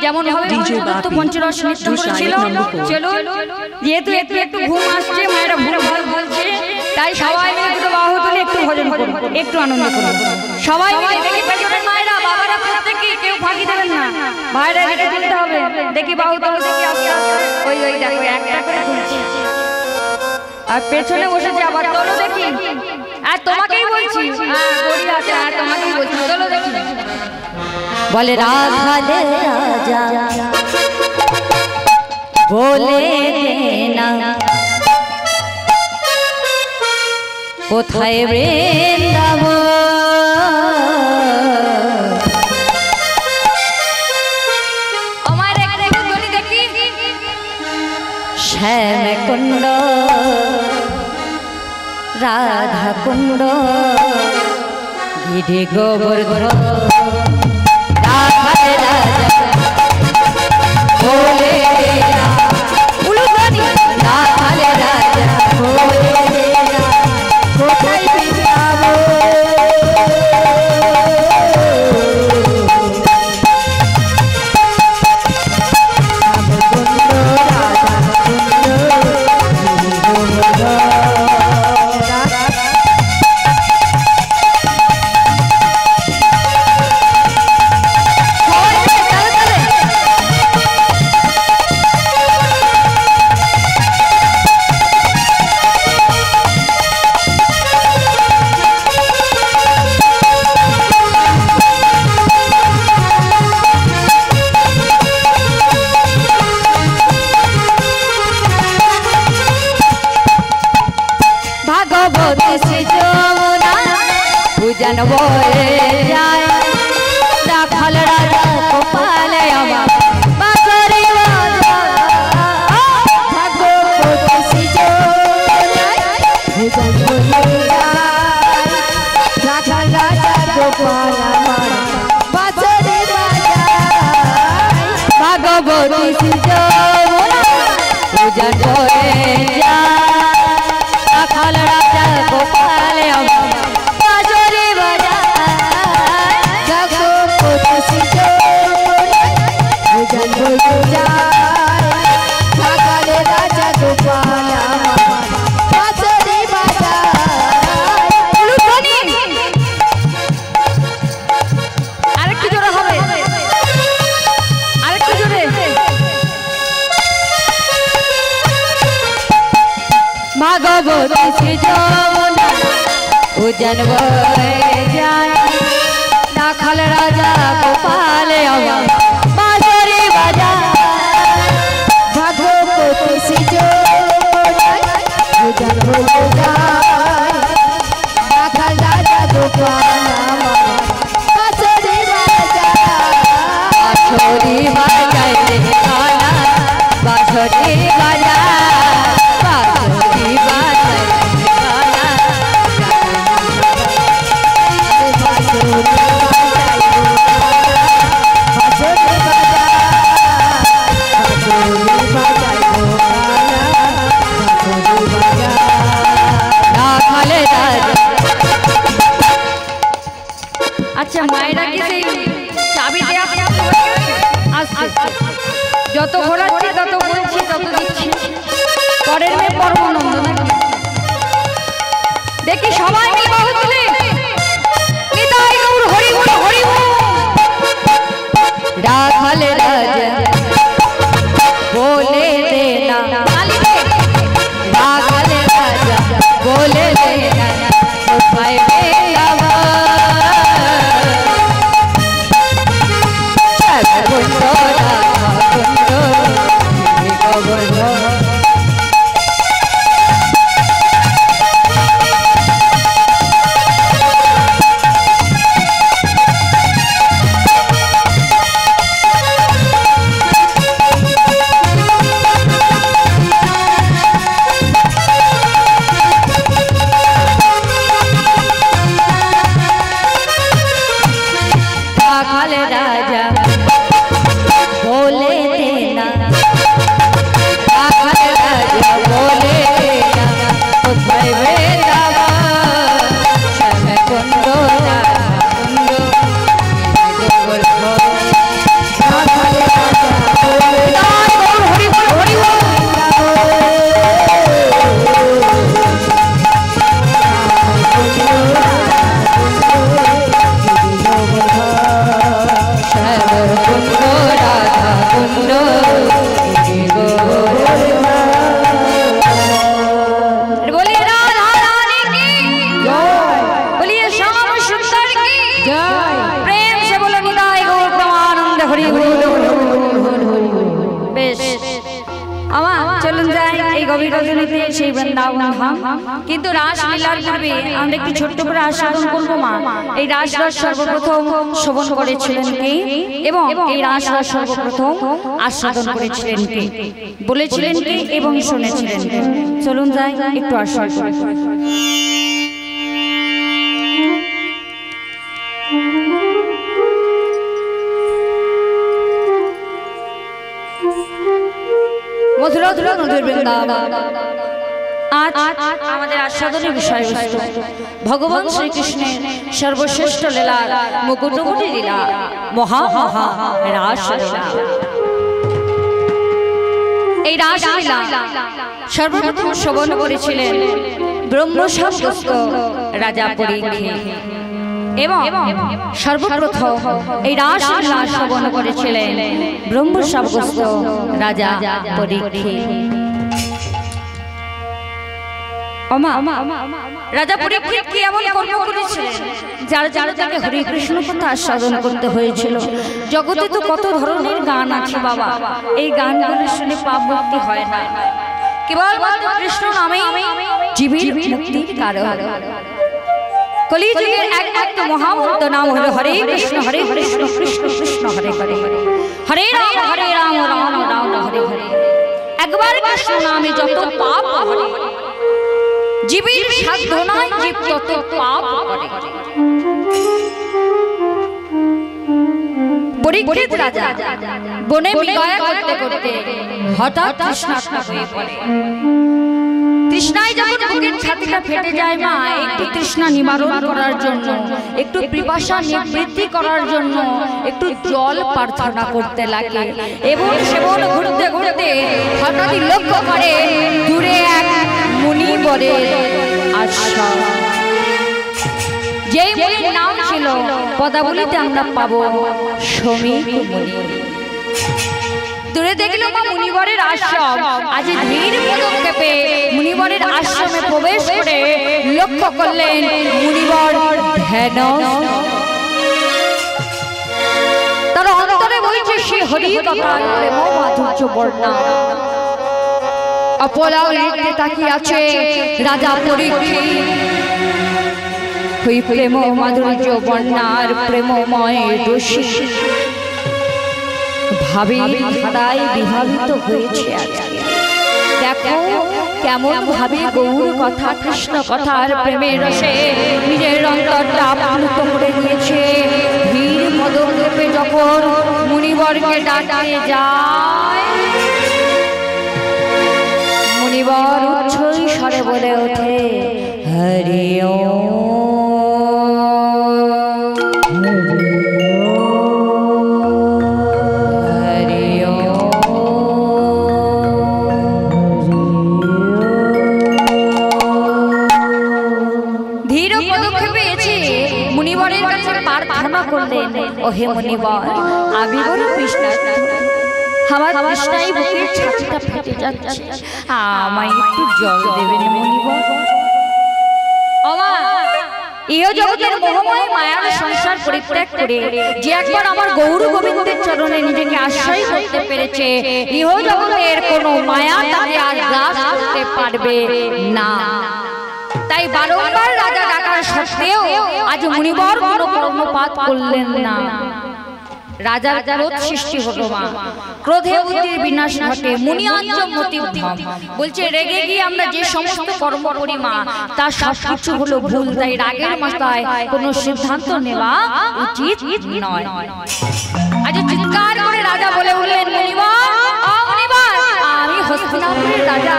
যেমন ভাবে পঞ্চরস নৃত্য করেছিল। চলো যেহেতু একটু একটু ঘুম আসছে, মায়েরা ভুল ভুল বলছে, তাই সবাই মিলে দুটো বাহু তুলে একটু ভজন করুন, একটু আনন্দ করুন সবাই মিলে। দেখি পেছনের মায়েরা বাবারা প্রত্যেকে কেউ ফাঁকি দেবেন না, ভাইরা রেখে তুলতে হবে। দেখি বাহু তুলো, দেখি আস্তে আস্তে, ওই ওই দেখো একটা করে তুলছি। আর পেছনে বসেছে আবার, তোলো দেখি। আর তোমাকেই বলছি, গড়ি আছে, আর তোমাকেই বলছি, তোলো দেখি। বলে রাধালে রাজা বলে না কোথায় বৃন্দাবন, আমার একটা ধ্বনি দেখি। শ্যাম কুণ্ড রাধা কুণ্ড গিরি গোবর্ধন রাধালে রাজা বলে না, রাধালে রাজা বলে না কোথায় বৃন্দাবন। पूजन बोले जाए राखल राजा को पाले अमा बांसुरी बजा भगवती सिजो पूजन बोले जाए राखल राजा को पाले अमा बांसुरी बजा भगवती सिजो पूजन बोले जाए राखल राजा को पाले अमा भगवती सिजोना पूजन बोले जाए राखल राजा को पाले अमा बांसुरी बजा भगवती सिजोना पूजन बोले जाए राखल राजा को पाले अमा बांसुरी बजा बांसुरी बजाए गाना बांसुरी बजा अच्छा मायरा की से चाबी दे যত ঘোরাচ্ছি তত বলছি তত দিচ্ছি পরের মেয়ে পরমানন্দ নাকি দেখি সবাই মিলে বাহু তুলে নিতাই গৌর হরি বল হরি বল রাখাল রাজা बोले देना राखाल राजा बोले देना उठाए बोलिए राधा रानी की बोलिए श्याम सुंदर की प्रेम से बोलो निताय गौर प्रमानंद हरि बोल। बेश আমার চলুন যাই এই গভীর রজনীতে সেই বৃন্দাবন ধাম। কিন্তু রাসলীলার পূর্বে আমরা একটু ছোট্ট করে আস্বাদন করব মা। এই রাসরস সর্বপ্রথম শ্রবণ করেছিলেন কে এবং এই রাসরস সর্বপ্রথম আস্বাদন করেছিলেন কে, বলেছিলেন কে এবং শুনেছিলেন কে? চলুন যাই একটু আস্বাদন। आज আমাদের আস্বাদনের বিষয়বস্তু ভগবান শ্রীকৃষ্ণের সর্বশ্রেষ্ঠ লীলা মুকুটমণি লীলা মহা মহা রাসলীলা। এই রাসলীলা সর্বপ্রথম শ্রবণ করেছিলেন ব্রহ্মশাবস্ত রাজা পরীক্ষিত এবং সর্বপ্রথম এই রাসলীলা শ্রবণ করেছিলেন ব্রহ্মশাবস্ত রাজা পরীক্ষিত। রাজা পরীক্ষিত কি এমন কর্ম করেছিলেন যার যার তাকে হরে কৃষ্ণ কথা আস্বাদন করতে হয়েছিল? জগতে তো কত ধরনের গান আছে বাবা, এই গানগুলো শুনে পাপ মুক্তি হয় না, কেবলমাত্র কৃষ্ণ নামেই জীবের মুক্তির কারণ। কলিযুগের একমাত্র মহামন্ত্র নাম হলো হরে কৃষ্ণ কৃষ্ণ কৃষ্ণ হরে হরে, হরে রাম রাম রাম হরে হরে। একবার কৃষ্ণ নামে যত পাপ হরে, জীবের সাধনায় জীব তত পাপ করে। পরীক্ষিত রাজা বনে বিগয়া করতে করতে হঠাৎ তৃষ্ণার্ত হয়ে পড়ে। তৃষ্ণায় যখন বুকের ছাতিটা ফেটে যায় মা, একটু তৃষ্ণা নিবারণ করার জন্য, একটু পিপাসা নিবৃত্তি করার জন্য একটু জল প্রার্থনা করতে লাগে এবং সেবন ঘুরতে ঘুরতে হঠাৎই লক্ষ্য করে দূরে এক মুনিবরের আশ্রম। যেই মুনির নাম ছিল পদাবলিতে আমরা পাবো সমীক মুনি। দূরে দেখলো মা মুনিবরের আশ্রম। আজ ধীর পদক্ষেপে মুনিবরের আশ্রমে প্রবেশ করে লক্ষ্য করলেন মুনিবর ধ্যান। তার অন্তরে বলছে সে হরি কথার প্রেম মাধুর্য বর্ণনা। অপলাও নৃত্যে তাকিয়ে আছে রাজা পরীক্ষিত। ওই প্রেম মাধুর্য বর্ণার প্রেমময় দোষী ভাবে ধারায় বিভাবিত হয়েছে আজকে। দেখো কেমন ভাবে গৌর কথা কৃষ্ণ কথার প্রেমের রসে নিজের অন্তরটা আপ্লুত করে দিয়েছে। ধীর পদক্ষেপে যখন মুনিবরকে ডাকে যায়, মুনিবর উচ্চ স্বরে বলে ওঠে হরি ওম। ওহে মুনিবর, আমি বড় তৃষ্ণার্ত, আমার তৃষ্ণায় বুকের ছাতিটা ফেটে যাচ্ছে, আমায় একটু জল দেবেন মুনিবর। ইহ জগতের মোহময় মায়ার সংসার পরিত্যাগ করে যে একবার আমার গৌর গোবিন্দের চরণে নিজেকে আশ্রয় করতে পেরেছে, ইহ জগতের কোনো মায়া তাকে আর গ্রাস করতে পারবে না। তাই বারংবার রাজা ডাকার সত্ত্বেও আজ মুনিবর কোনো কর্মপাত করলেন না। রাজার ক্রোধ সৃষ্টি হলো মা, ক্রোধে বুদ্ধির বিনাশ ঘটে। মুনি আঞ্চমতিভ্রম বলছে রেগে গিয়ে আমরা যে সমস্ত কর্ম করি মা, তার সবকিছু হলো ভুল। তাই রাগের মাথায় কোনো সিদ্ধান্ত নেওয়া উচিত নয়। আজ চিৎকার করে রাজা বলে উঠলেন মুনিবর, আমি হস্তিনাপুরের রাজা,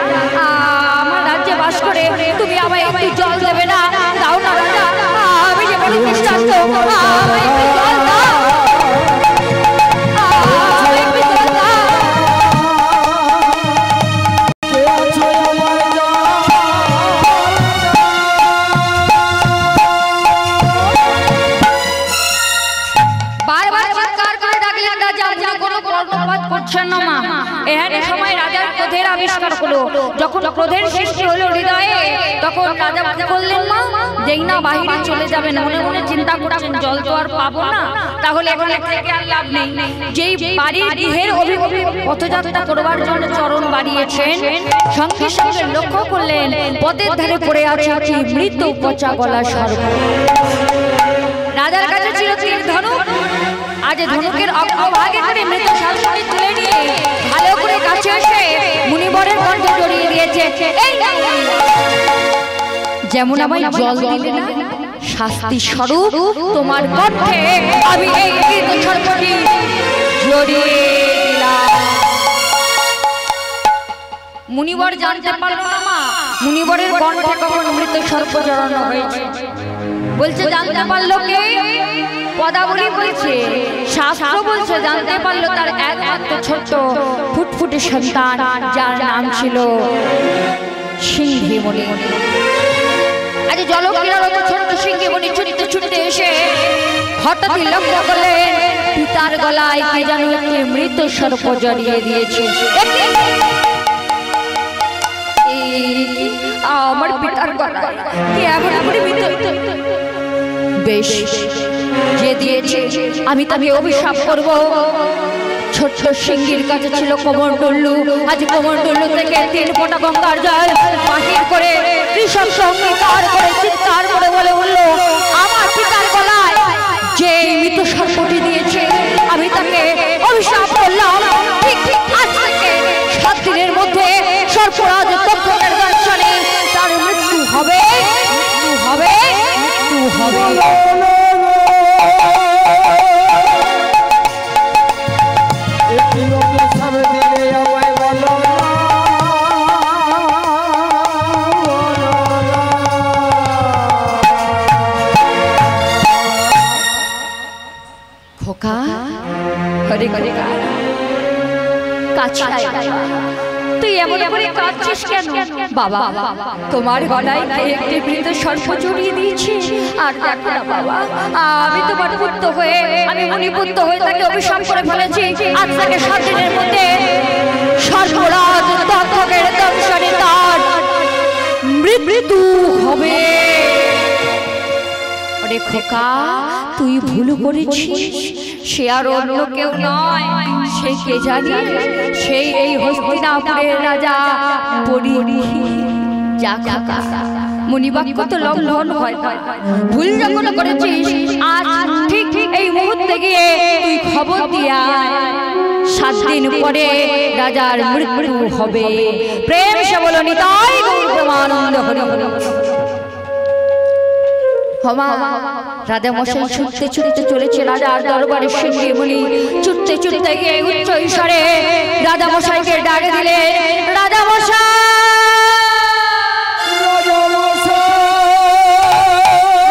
আমার রাজ্যে বাস করে তুমি আমায় একটু জল দেবে না? দাও না রাজা, আমি যে বড় তৃষ্ণার্ত, আমায় একটু জল দাও। বারবার চিৎকার বুঝছেন না মা? এখানে সময় রাজার ক্রোধের আবিষ্কার হলো। যখন ক্রোধের সৃষ্টি হলো হৃদয়ে, তখন রাজা বললেন মা, যেই না বাহিরে চলে যাবেন, মনে মনে চিন্তা করছেন জল তো আর পাবো না, তাহলে এখন থেকে আর লাভ নেই। যেই বাড়ির গৃহের পথযাত্রা করবার জন্য চরণ বাড়িয়েছেন, সঙ্গে সঙ্গে লক্ষ্য করলেন পথের ধারে পড়ে আছে একটি মৃত পচা গলা সর্প। রাজার কাছে ছিল তীর ধনুক, আজ ধনুকের অগ্রভাগে করে মৃত সর্পটি তুলে নিয়ে ভালো করে কাছে এসে মুনিবরের কণ্ঠ জড়িয়ে দিয়েছে, এই যেমন আমায় জল দিলে না, শাস্তি স্বরূপ তোমার কণ্ঠে আমি এই মৃত সর্পটি জড়িয়ে দিলাম। মুনিবর জানতে পারল না মা, মুনিবরের কণ্ঠে কখন মৃত সর্প জড়ানো হয়েছে। বলছে জানতে পারলো কে? পদাবলী বলছে, শাস্ত্র বলছে জানতে পারলো তার একমাত্র ছোট্ট ফুটফুটে সন্তান, যার নাম ছিল সিংহীমণি। আজ জলক্রীড়ারত ছোট্ট সিংহীমণি ছুটতে ছুটতে এসে হঠাৎই লক্ষ্য করলেন পিতার গলায় কে যেন একটি মৃত সর্প জড়িয়ে দিয়েছে। আমার পিতার গলায় কে এমন করে মৃত? বেশ, যে দিয়েছে আমি তাকে অভিশাপ করব। ছোট্ট সিংহীর কাছে ছিল কমণ্ডলু, আজ কমণ্ডলু থেকে 3 ফোঁটা গঙ্গার জল বাহির করে ঋষভ অঙ্গীকার করে চিৎকার করে বলে উঠল, আমার পিতার গলায় যে মৃত সর্পটি দিয়েছে আমি তাকে অভিশাপ করলাম। ঠিক আজ থেকে 7 দিনের মধ্যে সর্পরাজ তক্ষকের দর্শনে তার মৃত্যু হবে, মৃত্যু হবে, মৃত্যু হবে। খোকা, হরে হরে তুই এমন করে কাঁদছিস কেন? বাবা, তোমার গলায় একটি মৃত সর্প জড়িয়ে দিয়েছি। আর দেখো না বাবা, আমি তোমার পুত্র হয়ে, আমি মুনিপুত্র হয়ে তাকে অভিশাপ করে ফেলেছি। আজ থেকে 7 দিনের মধ্যে সর্পরাজ তক্ষকের দংশনে তার মৃত্যু হবে। আরে খোকা, তুই ভুল করেছিস, সে আর অন্য কেউ নয়, সে কে জানি? সেই এই হস্তিনাপুরের রাজা পরীক্ষিত। যা খোকা, মুনিবাক্য তো লঙ্ঘন হয়, ভুল যখন করেছিস আজ ঠিক এই মুহূর্তে গিয়ে তুই খবর দিয়া 7 দিন পরে রাজার মৃত্যু হবে। প্রেম সে বলো নিতাই গৌর প্রেমানন্দ হরি হরি। রাজা মশাই ছুটতে ছুটতে চলেছে রাজার দরবারে। সিংহীমণি ছুটতে ছুটতে গিয়ে উচ্চ ঈশ্বরে রাজা মশাইকে ডাকে দিলে, রাজা মশাই,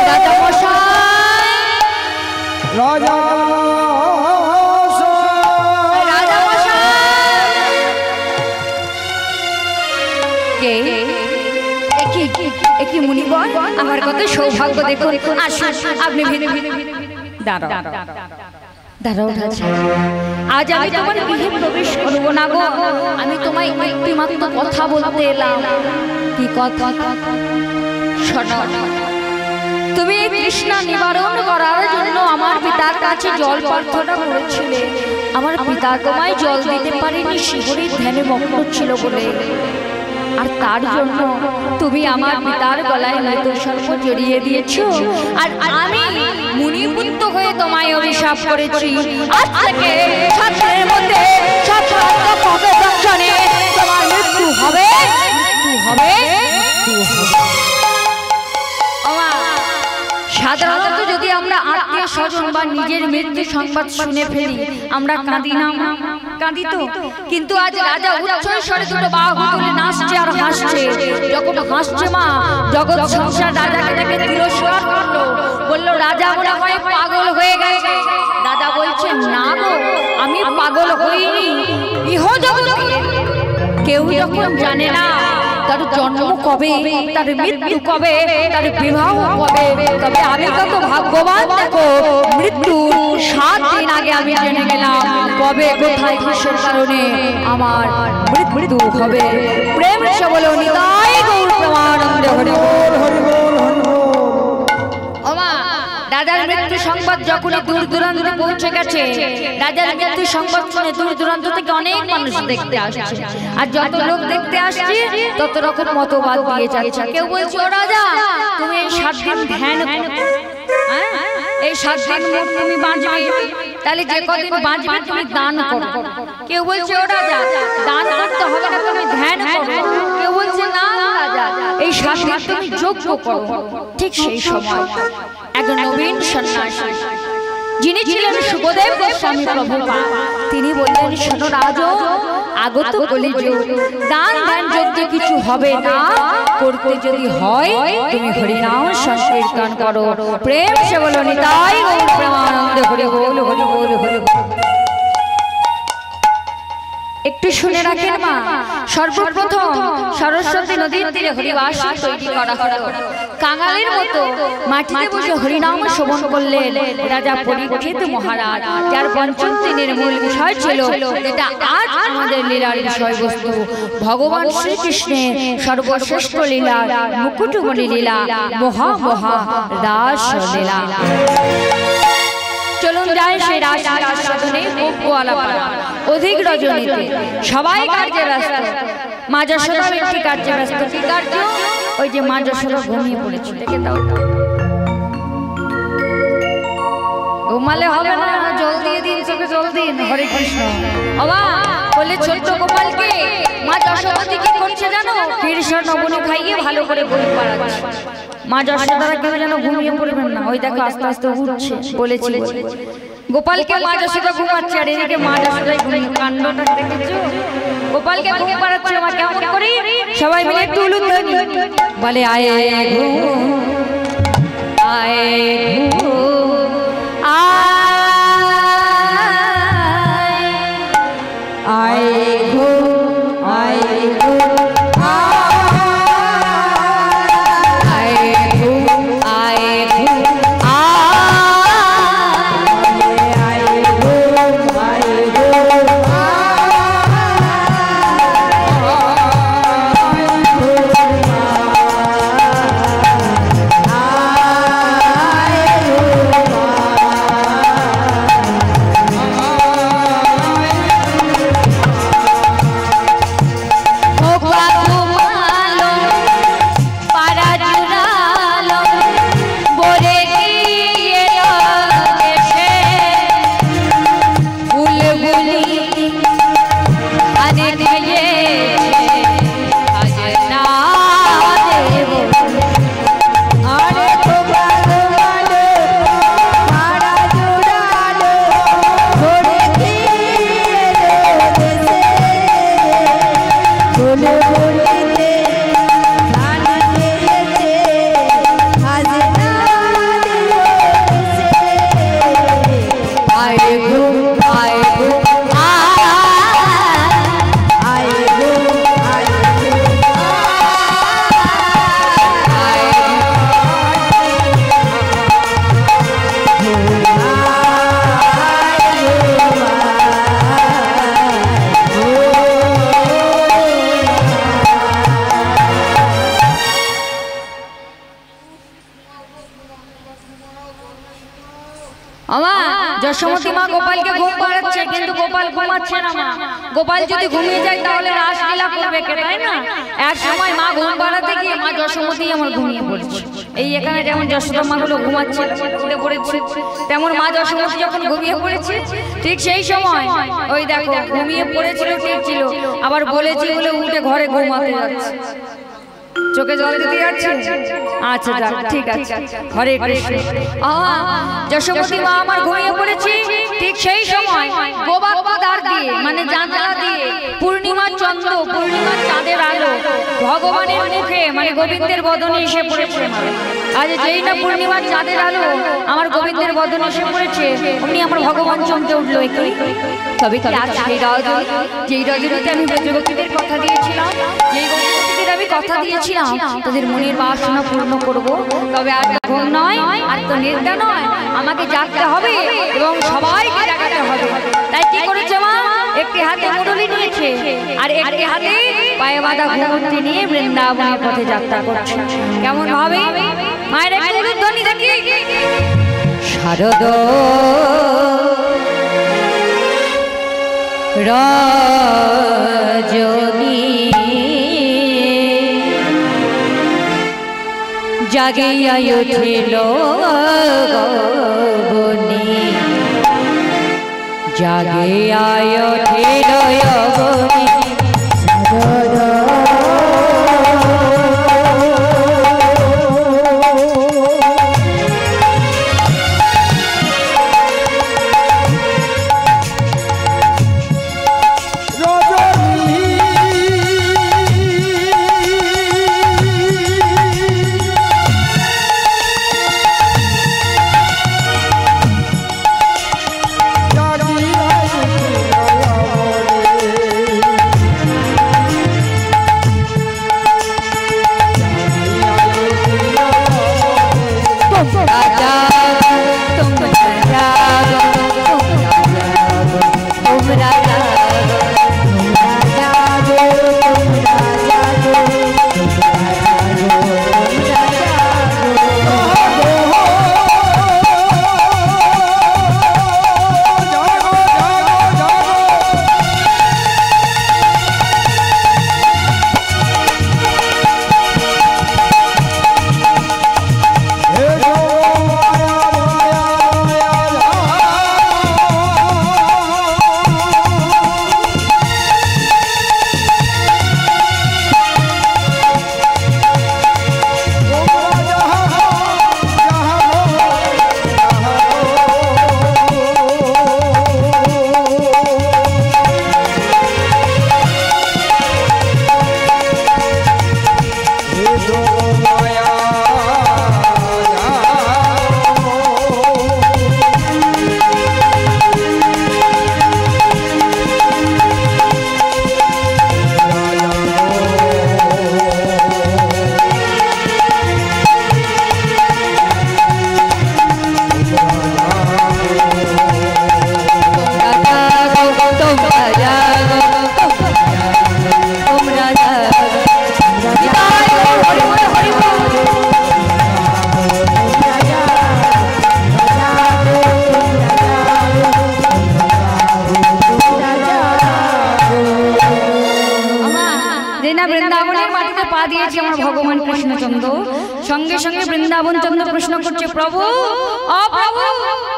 রাজা মশাই, রাজা কি মুনিবর, আমার কত সৌভাগ্য দেখুন। আসুন, আপনি দাঁড়াও দাঁড়াও। আজ আমি তোমার গৃহে প্রবেশ করবো না গো, আমি তোমায় একটি মাত্র কথা বলতে এলাম। কি কথা? শোনো, তুমি তৃষ্ণা নিবারণ করার জন্য আমার পিতার কাছে জল প্রার্থনা করেছিলে। আমার পিতা তোমায় জল দিতে পারেনি, শিবরির ধ্যানে মগ্ন ছিল বলে। আর তার জন্য তুমি আমার পিতার গলায় মৃত সর্প জড়িয়ে দিয়েছো। আর আমি মুনিপুত্র হয়ে তোমায় অভিশাপ করেছি। আজ থেকে 7 দিনের মধ্যে তক্ষকের দংশনে তোমার মৃত্যু হবে, মৃত্যু হবে, মৃত্যু হবে। সাধারণত যদি আমরা আত্মীয় স্বজন বা নিজের মৃত্যু সংবাদ শুনে ফেলি, আমরা কাঁদি না? কাঁদি তো। কিন্তু আজ রাজা উচ্চস্বরে দুটো বাহু তুলে নাচছে আর হাসছে। যখন হাসছে মা, জগৎ সংসার রাজাকে দেখে তিরস্কার করলো, বললো রাজা মনে হয় পাগল হয়ে গেছে। রাজা বলছে, না গো, আমি পাগল হইনি। ইহ জগৎ কেউ যখন জানে না তার জন্ম কবে, তার মৃত্যু কবে, তার বিবাহ কবে। তবে আমি কত ভাগ্যবান, দেখো মৃত্যু 7 দিন আগে আমি জেনে গেলাম কবে কোথায় কিসের কারণে আমার মৃত্যু হবে। প্রেম সে বলো নিতাই গৌর প্রেমানন্দে হরি বল হরি বল হরি বল। রাজার মৃত্যু সংবাদ যখন দূর দূরান্তে পৌঁছে গেছে, রাজার মৃত্যু সংবাদ শুনে দূর দূরান্ত থেকে অনেক মানুষ দেখতে আসছে। আর যত লোক দেখতে আসছে তত রকম মতবাদ দিয়ে যাচ্ছে। কেউ বলছে ও রাজা তুমি এই 7 দিন ধ্যান, এই 7 দিন তুমি বাঁচবে, তাহলে যে কদিন বাঁচবে তুমি দান করো। কেউ বলছে ও রাজা দান করতে হবে না, তুমি ধ্যান করো। কেউ বলছে না রাজা এই 7 দিন তুমি যজ্ঞ করো। ঠিক সেই সময় এক নবীন সন্ন্যাসী যিনি ছিলেন সুখদেব গোস্বামী প্রভুপাদ, তিনি বললেন শোনো রাজা, আগত কলিযুগ, দান ধ্যান যজ্ঞ কিছু হবে না, করতে যদি হয় তুমি হরিনাম সংকীর্তন করো। প্রেম সে বলো নিতাই গৌর প্রেমানন্দে হরি বল হরি বল হরি বল। একটু শুনে রাখেন মা, সর্বপ্রথম সরস্বতী নদীর তীরে হরিবাস তৈরি করা হলো। কাঙালের মতো মাটিতে বসে হরিনাম শ্রবণ করলেন রাজা পরীক্ষিত মহারাজ, যার পঞ্চম দিনের মূল বিষয় ছিল যেটা আজ আমাদের লীলার বিষয়বস্তু, ভগবান শ্রীকৃষ্ণের সর্বশ্রেষ্ঠ লীলা মুকুটমণি লীলা, মহা মহা রাস লীলা। চলুন যাই সেই রাস সাধনে গোপগোয়ালাপাড়া অধিক রজনীতে সবাই কার্যে ব্যস্ত। মা যশোদার একটি কার্যে ব্যস্ত। কি কার্য? ওই যে মা যশোদা ঘুমিয়ে পড়েছে, দেখে দাও। ঘুমালে হবে না, জল দিয়ে দিন, চোখে জল দিন। হরে কৃষ্ণ। বাবা বলে ছোট্ট গোপালকে মা যশোদা কি করছে জানো? কৃষ্ণ নবনী খাইয়ে ভালো করে ঘুম পাড়াচ্ছে। মা যশোদারা কেউ যেন ঘুমিয়ে পড়বেন না। ওই দেখো আস্তে আস্তে উঠছে। বলেছি গোপালকে মা যশোদা ঘুমাচ্ছে, আর এদিকে মা যশোদাই ঘুমিয়ে। কাণ্ডটা দেখেছো? গোপালকে ঘুম পাড়াচ্ছে মা কেমন করে? সবাই মিলে একটু উলুধ্বনি বলে আয় ঘুম আয় ঘুম আয় ঘুম আয় ঘুম যশোমতী মা গোপালকে ঘুম পাড়াচ্ছে, কিন্তু গোপাল ঘুমাচ্ছে না। মা গোপাল যদি ঘুমিয়ে যায় তাহলে রাসলীলা করবে কে, তাই না? এক সময় মা ঘুম পাড়াতে গিয়ে মা যশোমতী আমার ঘুমিয়ে পড়েছে। এই এখানে যেমন যশোদা মাগুলো ঘুমাচ্ছে উঠে পড়েছে, তেমন মা যশোমতী যখন ঘুমিয়ে পড়েছে ঠিক সেই সময় ওই দেখো ঘুমিয়ে পড়েছিল, ঠিক ছিল, আবার বলেছি বলে উঠে ঘরে ঘুমাতে যাচ্ছে। চোখে জল দিতে যাচ্ছে। আচ্ছা যাক, ঠিক আছে। হরে কৃষ্ণ। যশোমতী মা আমার ঘুমিয়ে পড়েছি, ঠিক সেই সময় গোবাক্য দ্বার দিয়ে মানে জানালা দিয়ে পূর্ণিমার চন্দ্র, পূর্ণিমার চাঁদের আলো ভগবানের মুখে মানে গোবিন্দের বদনে এসে পড়েছে। আজ যেই না পূর্ণিমার চাঁদের আলো আমার গোবিন্দের বদনে এসে পড়েছে, অমনি আমার ভগবান চমকে উঠলো। একই তবে কি আজ সেই রজনী, যেই রজনীতে আমি ব্রজগোপীদের কথা দিয়েছিলাম, যেই ব্রজগোপীদের আমি আমি কথা দিয়েছিলাম তোদের মনের বাসনা পূর্ণ করব, তবে আর তো ঘুম নয়, আর তো নিদ্রা নয়, আমাকে জাগতে হবে এবং সবাইকে জাগাতে হবে। তাই কি করেছে মা? একটি হাতে মুরলি নিয়েছে আর একটি হাতে পায়ে বাঁধা ঘুমুরটি নিয়ে বৃন্দাবনের পথে যাত্রা করছে। কেমন ভাবে মায়ের একটু ধ্বনি দেখি। শারদ রজনী জাগিয়া উঠিল গগনে, জাগিয়া উঠিল গগনে। ভগবান কৃষ্ণচন্দ্র সঙ্গে সঙ্গে বৃন্দাবন চন্দ্র প্রশ্ন করছে, প্রভু ও প্রভু,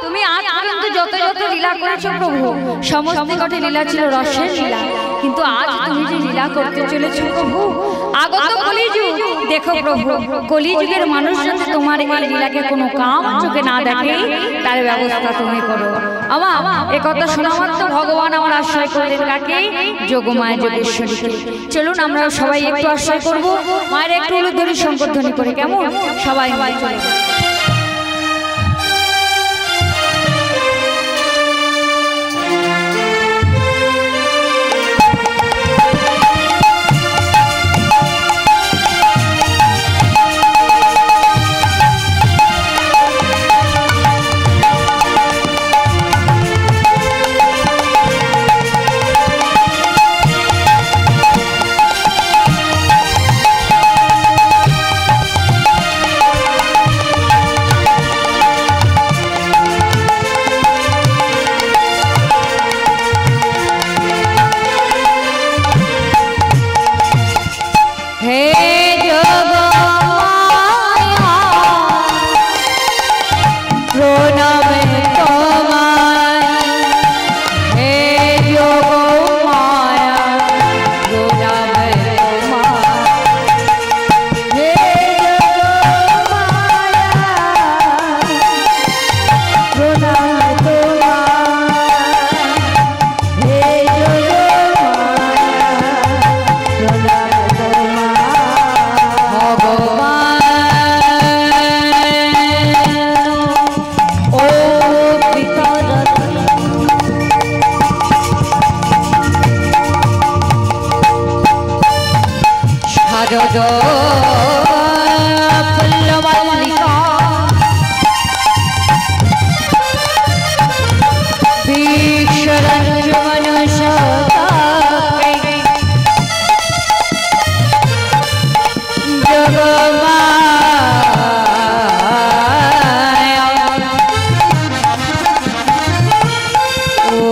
তুমি আজ পর্যন্ত যত যত লীলা করেছো প্রভু, সমস্ত কটি লীলা ছিল রসের লীলা, কিন্তু আজ তুমি যে লীলা করতে চলেছো প্রভু, আগত কলিযুগ, দেখো প্রভু কলিযুগের মানুষ যাতে তোমার এই লীলাকে কোনো কাম চোখে না দেখে তার ব্যবস্থা তুমি করো। আমা এ কথা শোনা মাত্র ভগবান আমার আশ্রয় করলেন কাকে? যোগমায়া যোগেশ্বরীকে। চলুন আমরা সবাই একটু আশ্রয় করবো, মায়ের একটু উলুধ্বনি শঙ্করধ্বনি করে, কেমন সবাই মিলে চলে। শারদ ফুল্লমল্লিকা বিশ্বরঞ্জন সতাপে জগমায়া ও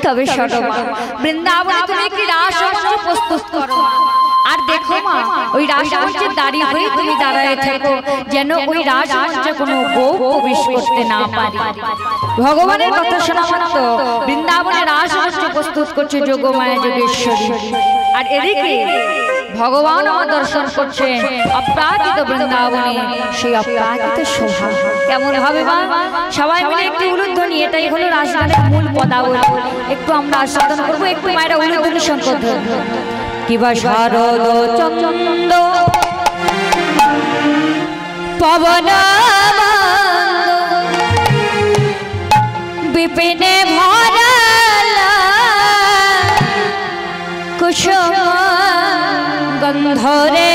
তবে শোনো মা, বৃন্দাবনে তুমি একটি রাসমঞ্চ প্রস্তুত করো আর দেখো মা, ওই রাসমঞ্চে দাঁড়িয়ে হয়ে তুমি দাঁড়ায় থাকো যেন ওই রাসমঞ্চে কোনো বউ প্রবেশ করতে না পারে। ভগবানের কথা শোনা মাত্র বৃন্দাবনে রাসমঞ্চ প্রস্তুত করছে যোগমায়া যোগেশ্বরী, আর এদিকে ভগবান আমার দর্শন করছে অপ্রাকৃত বৃন্দাবনে, সেই অপ্রাকৃত শোভা কেমন হবে মা? সবাই মিলে একটু উলুধ্বনি, এটাই হলো রাসগানের মূল পদাবলী, একটু আমরা আস্বাদন করবো, একটু মায়েরা উলুধ্বনি সংকট কিবা শারদ চন্দ পবন বিপিনে ভরালা কুসুম গন্ধরে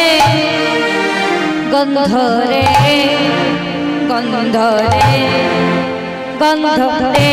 গন্ধরে গন্ধরে গন্ধরে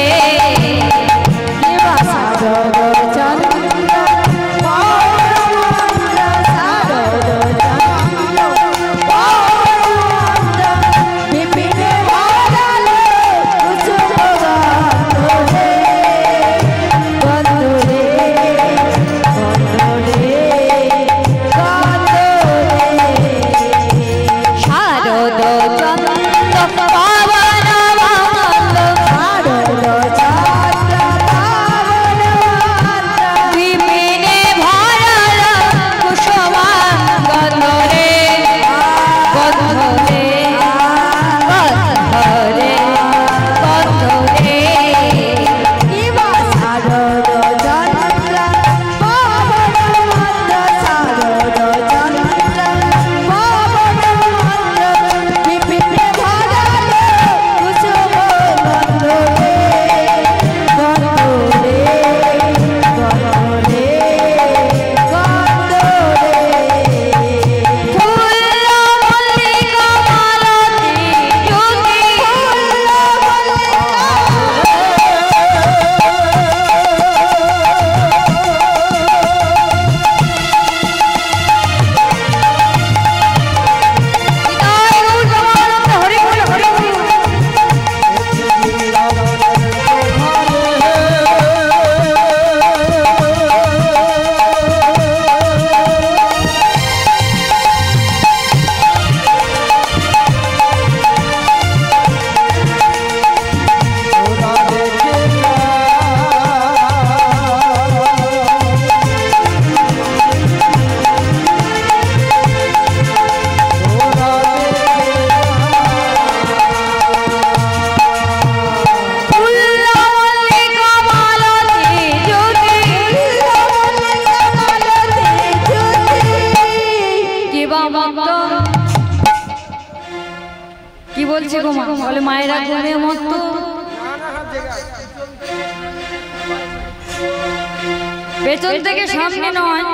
পেছন থেকে সামনে নয়,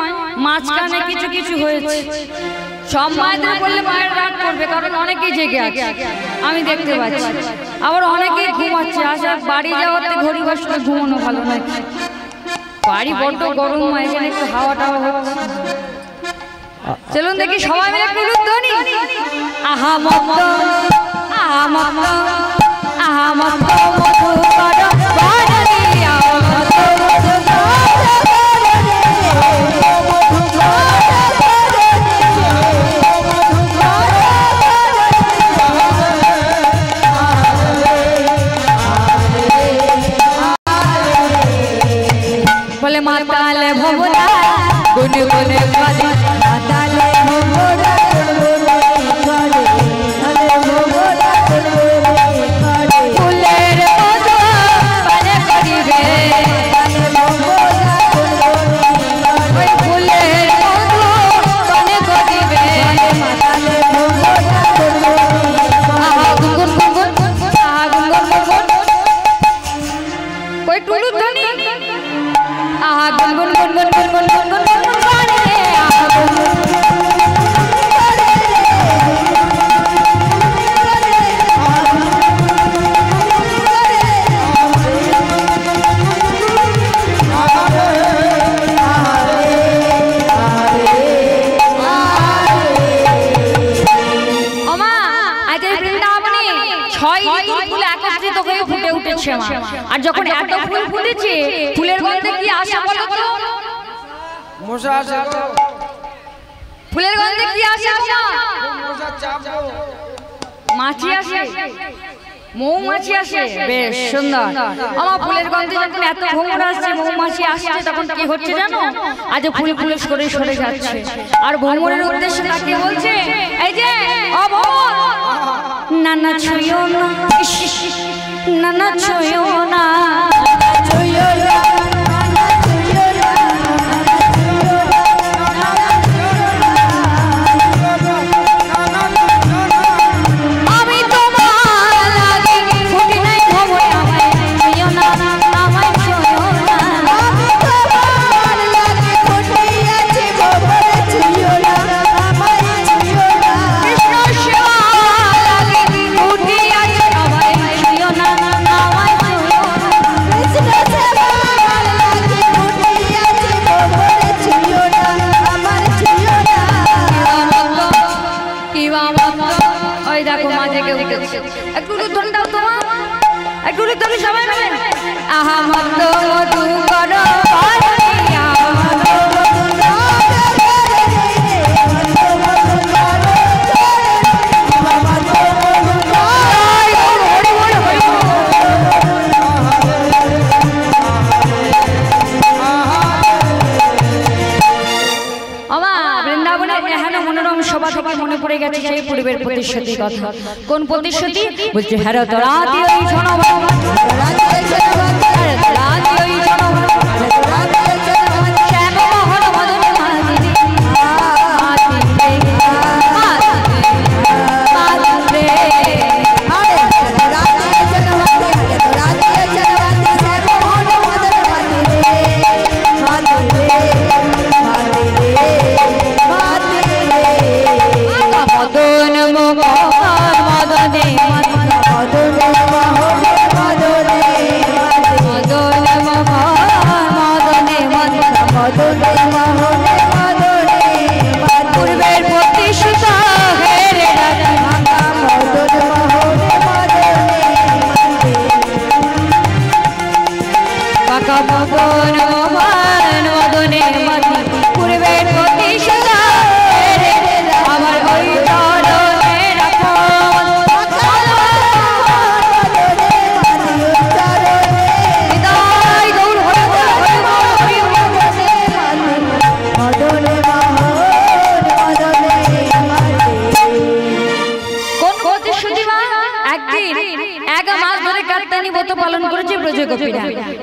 মাঝখানে কিছু কিছু হয়েছে। সব মায়েদের বললে মায়ের রাগ করবে, কারণ অনেকেই জেগে আছে, আমি দেখতে পাচ্ছি। আবার অনেকেই ঘুমাচ্ছে, আসা বাড়ি যাওয়াতে ঘড়ি বসে ঘুমানো ভালো নয়। বাড়ি বড্ড গরম, এখানে একটু হাওয়া টাওয়া হচ্ছে। চলুন দেখি সবাই মিলে একটু উলুধ্বনি। আহা মত আহা মত আহা মত মধু কর বাড়ি আহা বলে মাতালে ভবনা গুনে গুনে করে মাতালে ভবনা ফুলের মতো পানে করিবে ওই ফুলের মতো পানে করিবে আহা গুনগুন গুনগুন আহা গুনগুন গুনগুন কই টুলু ধ্বনি আহা গুনগুন গুনগুন গুনগুন গুনগুন করে আহা গুনগুন আর যখন এত ফুল ফুটেছে ফুলের গন্ধে কি আসে বলো তো মশা আসে ফুলের গন্ধে কি আসে মশা চাপ মাছি আসে মৌমাছি আসে বেশ সুন্দর আমার ফুলের গন্ধে যখন এত ভ্রমর আসছে মৌমাছি আসছে তখন কি হচ্ছে জানো আজ ফুল ফুল সরে সরে যাচ্ছে আর ভ্রমরের উদ্দেশ্যে তাকে বলছে এই যে ও ভ্রমর না না ছুঁয়ো না না না ছুঁয়ো না ছুঁয়ো না কোন প্রতিশ্রুতি বলছে হ্যাঁ তোরা দিওই শোনো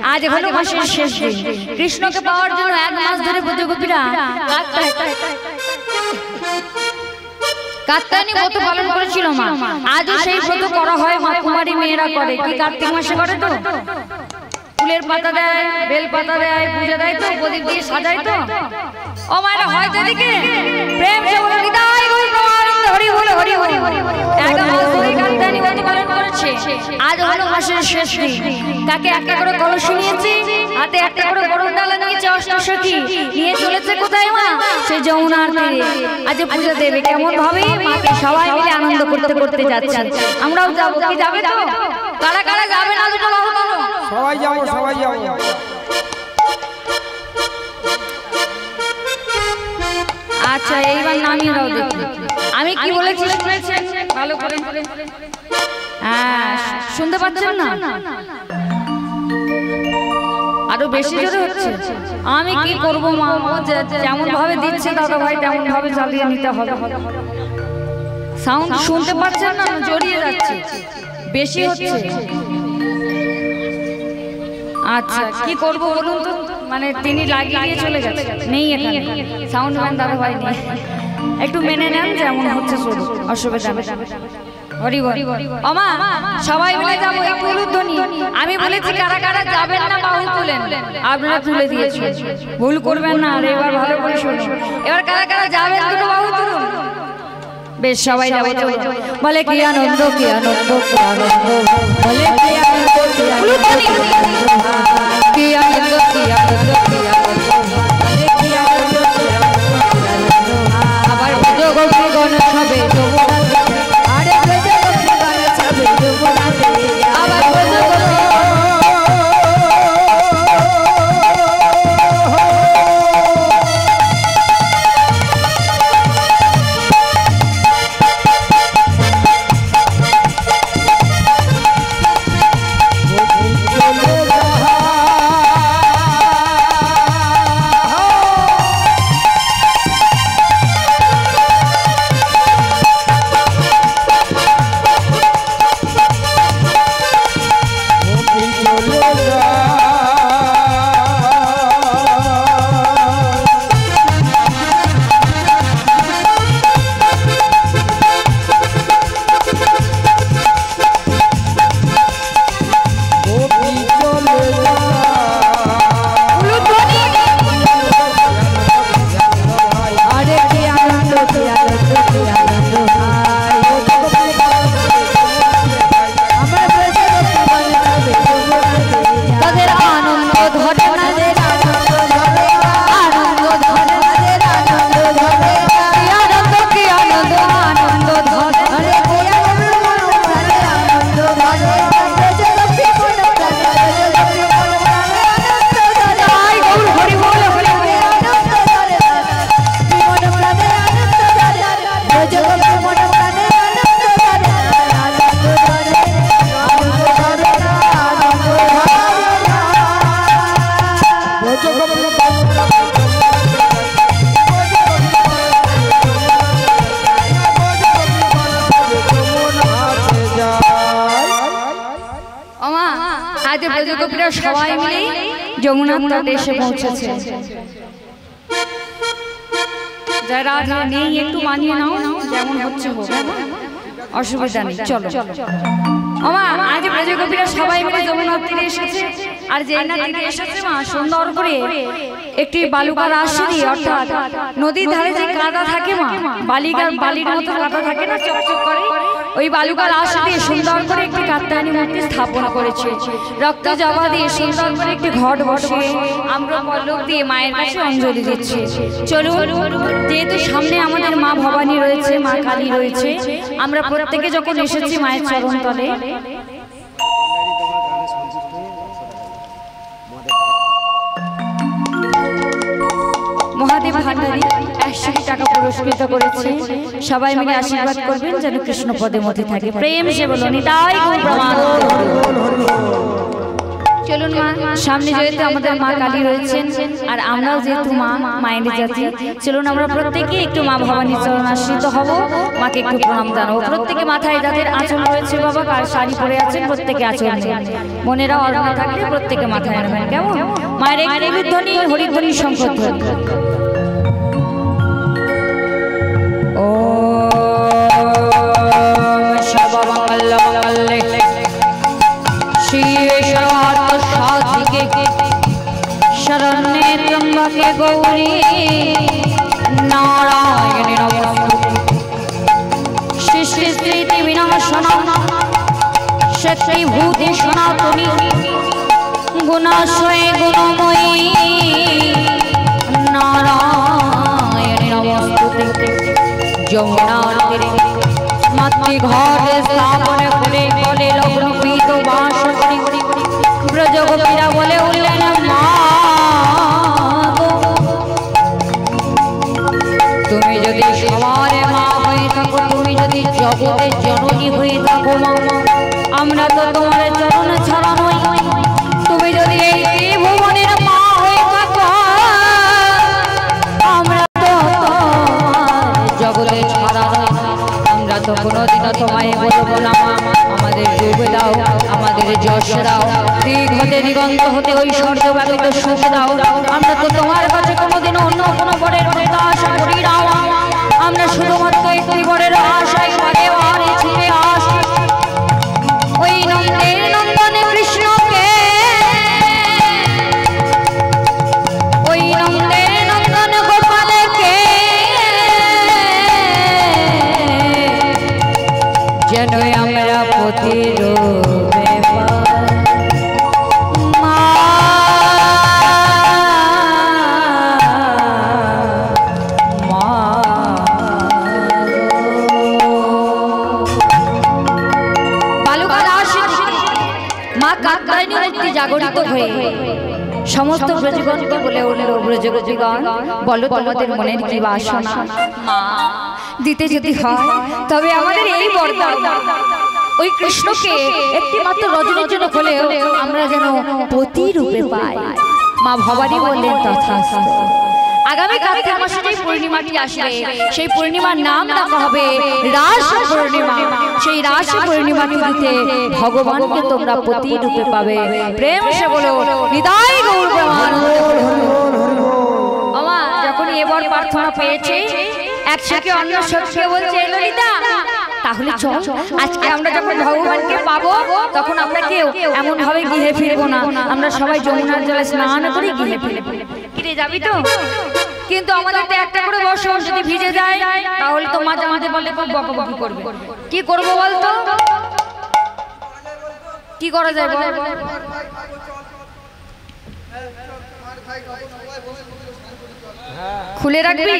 आज हलो मासेर शेष दिन कृष्ण के पाওয়ার জন্য এক মাস ধরে ব্রজগোপীরা কাত্যায়নী ব্রত পালন করেছিল মা আজও সেই ব্রত করা হয় মা কুমারী মেয়েরা করে কি কার্তিক মাসে করে তো ফুলের পাতা দেয় বেল পাতা দেয় পূজা দেয় তো প্রদীপ দিয়ে সাজায় তো ও মায়েরা হয় তো এদিকে প্রেম সে বলে বিদায় হরি হরি হরি হরি এক মাস ধরে কাত্যায়নী ব্রত পালন করেছে আজ হলো মাসের শেষ দিন তাকে একটা করে কলস নিয়েছে হাতে একটা করে গরুর ডালা নিয়েছে অষ্টসখী নিয়ে চলেছে কোথায় মা সেই যমুনার তীরে আজ পূজা দেবে কেমন ভাবে মাকে সবাই মিলে আনন্দ করতে করতে যাচ্ছে আমরাও যাব কি যাবে তো কারা কারা যাবে না দুটো বাহু তোলো সবাই যাব আচ্ছা এইবার নামিয়ে দাও দেখি আমি কি বলেছি শুনেছেন ভালো করে হ্যাঁ শুনতে পাচ্ছেন না আরো বেশি জোরে হচ্ছে। আমি কি করব মা, যেমন ভাবে দিচ্ছে দাদা ভাই তেমন ভাবে চালিয়ে নিতে হবে। সাউন্ড শুনতে পাচ্ছেন না, জড়িয়ে যাচ্ছে, বেশি হচ্ছে। আচ্ছা কি করব বলুন তো, মানে তিনি লাগিয়ে দিয়ে চলে গেছে, নেই এখানে সাউন্ড ম্যান দাদা ভাই নেই, একটু মেনে নেন যেমন হচ্ছে চলুন, অসুবিধা নেই। হরি বল। ওমা সবাই মিলে যাবো একটু উলুধ্বনি। আমি বলেছি কারা কারা যাবেন না বাহু তুলেন, আপনারা তুলে দিয়েছেন, ভুল করবেন না। আর এবার ভালো করে শুনুন, এবার কারা কারা যাবেন দুটো বাহু তুলুন। বেশ সবাই যাবো, বলে কি আনন্দ কি আনন্দ কি আনন্দ, বলে কি আনন্দ কি আনন্দ কি আনন্দ কি আনন্দ কি আনন্দ, বলে কি আনন্দ কি আনন্দ। আবার ভোজ গোপী গণ সবে যমুনাতে, আরে ভোজ গোপী গণ সবে যমুনাতে, আবার ভোজ গোপী সবাই মিলে যমুনার তটে এসে পৌঁছেছে। যারা নেই একটু মানিয়ে নাও, যেমন হচ্ছে হোক, অসুবিধা নেই, চলো। ওমা আজ ব্রজগোপীরা সবাই মিলে যমুনার তীরে এসেছে। আর যে না তীরে এসেছে মা, সুন্দর করে একটি বালুকার রাশি দিয়ে, অর্থাৎ নদীর ধারে যে কাদা থাকে মা, বালির মতো কাদা থাকে না চকচক করে, ওই বালুকার রাশি দিয়ে সুন্দর করে একটি কাত্যায়নী মূর্তি স্থাপন করেছে। রক্ত জবা দিয়ে সুন্দর করে একটি ঘট বসিয়ে আমরা পল্লব দিয়ে মায়ের কাছে অঞ্জলি দিচ্ছি। চলুন, যেহেতু সামনে আমাদের মা ভবানী রয়েছে, মা কালী রয়েছে, আমরা প্রত্যেকে যখন এসেছি মায়ের চরণ তলে, মহাদেব ভান্ডারী 100 টাকা পুরস্কৃত করেছে। সবাই মিলে আশীর্বাদ করবেন যেন কৃষ্ণ পদে মধ্যে থাকে। প্রেম সে বলো নিতাই গো প্রমাণ। চলুন মা, সামনে যেহেতু আমাদের মা কালী রয়েছেন আর আমরাও যেহেতু মায়ের জাতি, চলুন আমরা প্রত্যেকে একটু মা ভবানীর চরণ আশ্রিত হব, মাকে একটু প্রণাম জানাবো। প্রত্যেকে মাথায় যাদের আঁচল রয়েছে বাবা, কার শাড়ি পরে আছেন প্রত্যেকে আঁচল নেন, মনেরা অর্ঘ্য থাকলে প্রত্যেকে মাথায় নেবেন, কেমন? মায়ের একটি ধ্বনি হরিধ্বনি শঙ্খধ্বনি। ও সর্বমঙ্গলমঙ্গলে শিবে সর্বার্থসাধিকে শরণ্যে ত্র্যম্বকে গৌরী নারায়ণী নমস্তুতে। সৃষ্টি স্থিতি বিনাশনা শক্তিভূতি সনাতনী গুণাশ্রয়ে গুণময়ী নারায়ণী নমস্তুতে। যমুনার তীরে মাতৃঘট স্থাপন করে বলে লগ্নপীত বাস করি ব্রজগোপীরা বলে উঠলেন মা তুমি যদি সবার মা হয়ে থাকো, তুমি যদি জগতের জননী হয়ে থাকো মা, আমরা তো তোমার চরণ ছাড়া নই। তুমি যদি এই ভুবনের মা আমরা তো তোমার কাছে কোনোদিনও অন্য কোনো বরের প্রত্যাশা করি না, আমরা শুধুমাত্র একটি বরের আশায় বারে বারে ছুটে আসি ওই নন্দের নন্দনে কৃষ্ণকে, ওই নন্দের নন্দন গোপালকে যেন আমরা পতির জাগরিত হয়ে সমস্ত ব্রজগণকে বলে উঠল, ব্রজগণ বলো তোমাদের মনের কি বাসনা, মা দিতে যদি হয় তবে আমাদের এই বরদান ওই কৃষ্ণকে একটি মাত্র রজনীর জন্য হলেও আমরা যেন পতি রূপে পাই। মা ভবানী বললেন তথাস্তু। আগামী কার্তিক মাসে যে পূর্ণিমাটি আসবে সেই পূর্ণিমার নাম রাখা হবে রাস পূর্ণিমা। সেই রাস পূর্ণিমাকে দিতে ভগবানকে তোমরা পতি রূপে পাবে। প্রেম সে বলো নিতাই গৌর প্রেমানন্দ। আমা যখন এবার প্রার্থনা পেয়েছে একসাথে অন্য সত্যকে বলছে ললিতা তাহলে চল আজকে আমরা যখন ভগবানকে পাবো তখন আমরা কেউ এমন ভাবে গৃহে ফিরবো না, আমরা সবাই যমুনার জলে স্নান করে গৃহে ফিরবো। কিরে যাবি তো? কিন্তু আমাদের তো একটা করে বর্ষ যদি ভিজে যায় তাহলে তো মাঝে মাঝে বলে খুব বকাবকি করবে। কি করবো বলতো? কি করা যায় বল? খুলে রাখবি?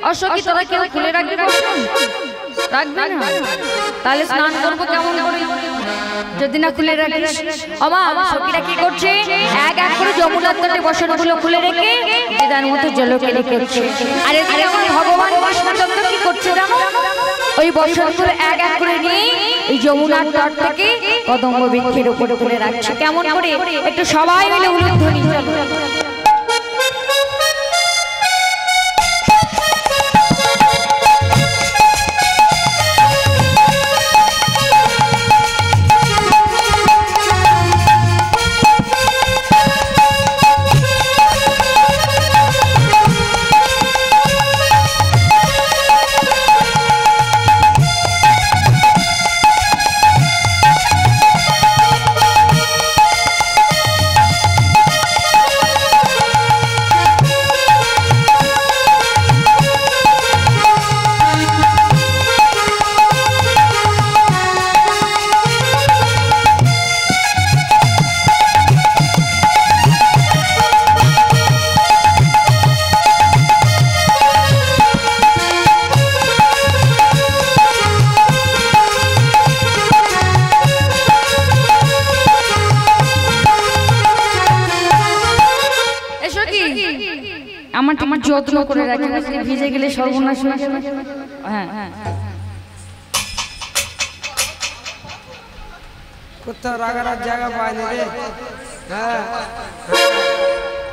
অশোকি তোরা কেউ খুলে রাখবি? রাখবি না? তাহলে স্নান করবো কেমন করে যদি না খুলে রাখিস? আমা সখীরা কি করছে, এক এক করে যমুনার তটে বসনগুলো খুলে রেখে যে যার মতো জলকেলি করছে। আর এখানে আমার ভগবান কৃষ্ণচন্দ্র কি করছে জানো? ওই বসনগুলো এক এক করে নিয়ে এই যমুনার তট থেকে কদম্ব বৃক্ষের উপরে তুলে রাখছে। কেমন করে? একটু সবাই মিলে উলুধ্বনি চলো। আমার যত্ন করে রাখি, ভিজে গেলে সর্বনাশ হয়ে যাবে। হ্যাঁ হ্যাঁ কোথাও রাগার জায়গা পায়নি রে। হ্যাঁ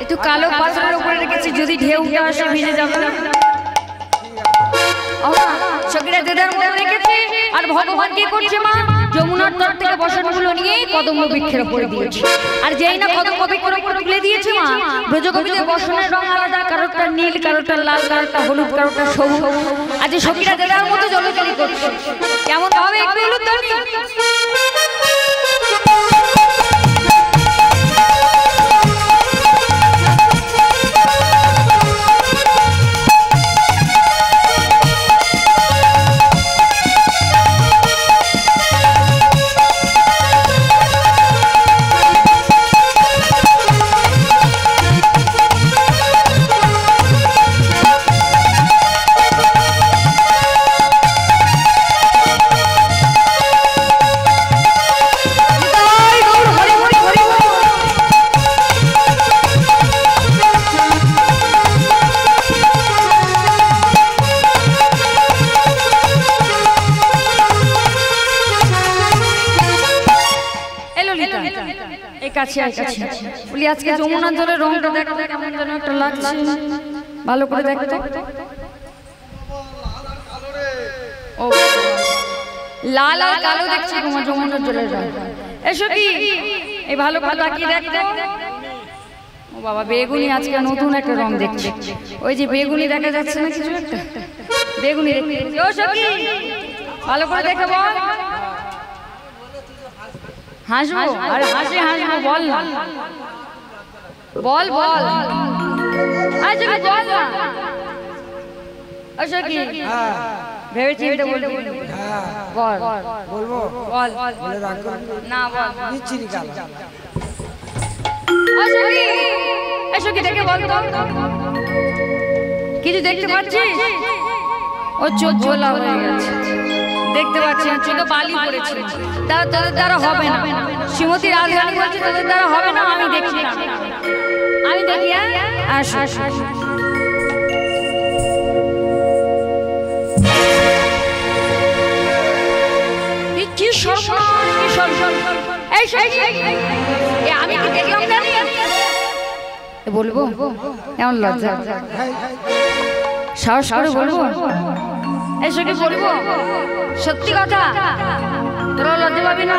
একটু কালো পাথরের উপরে রেখেছি, যদি ঢেউটা আসে ভিজে যাবে না। সখীরা দেদার মধ্যে রেখেছে আর ভগবান কি করছে মা? যমুনার তট থেকে বসনগুলো নিয়ে কদম্ব বৃক্ষের উপরে দিয়েছে। আর যেই না কদম্ব বৃক্ষের উপরে তুলে দিয়েছে মা, ব্রজগোপীদের বসনের রং আলাদা, কারোরটা নীল, কারোরটা লাল, কারোরটা হলুদ, কারোরটা সবুজ। আজ সখীরা দেদার মতো জলকেলি করছে। কেমন ভাবে একটু উলুধ্বনি। বলি আজকে যমুনার জলের রংটা দেখো কেমন যেন একটা লাগছে, ভালো করে দেখো তো। ও লাল আর কালো দেখছি তোমার যমুনার জলের রং। এসো কি এই ভালো করে তাকিয়ে দেখো। ও বাবা বেগুনি আজকে নতুন একটা রং দেখছি। ওই যে বেগুনি দেখা যাচ্ছে না কিছু একটা বেগুনি দেখতে। ও সখী ভালো করে দেখে বল। হাসবো আরে হাসি হাসবো বল না বল বল আচ্ছা বল না। ও সখী ভেবে চিন্তে বলবি বল বলবো বল বলে রাখো না বল দিচ্ছি নিকাল এসো কি দেখে বল তো কিছু দেখতে পাচ্ছিস? ও চোখ ঝোলা হয়ে গেছে দেখতে পাচ্ছি চোখে বালি পড়েছে। তাদের দ্বারা হবে না। শ্রীমতী রাজরানী বলছে তাদের দ্বারা হবে না। আমি দেখি না আমি দেখি। আসো আসো কি সর্বনাশ কি সর্বনাশ। এই আমি কি দেখলাম না বলবো এমন লজ্জা সাহস করে বলবো এসে কি বলবো সত্যি কথা তোরা লজ্জা পাবি না।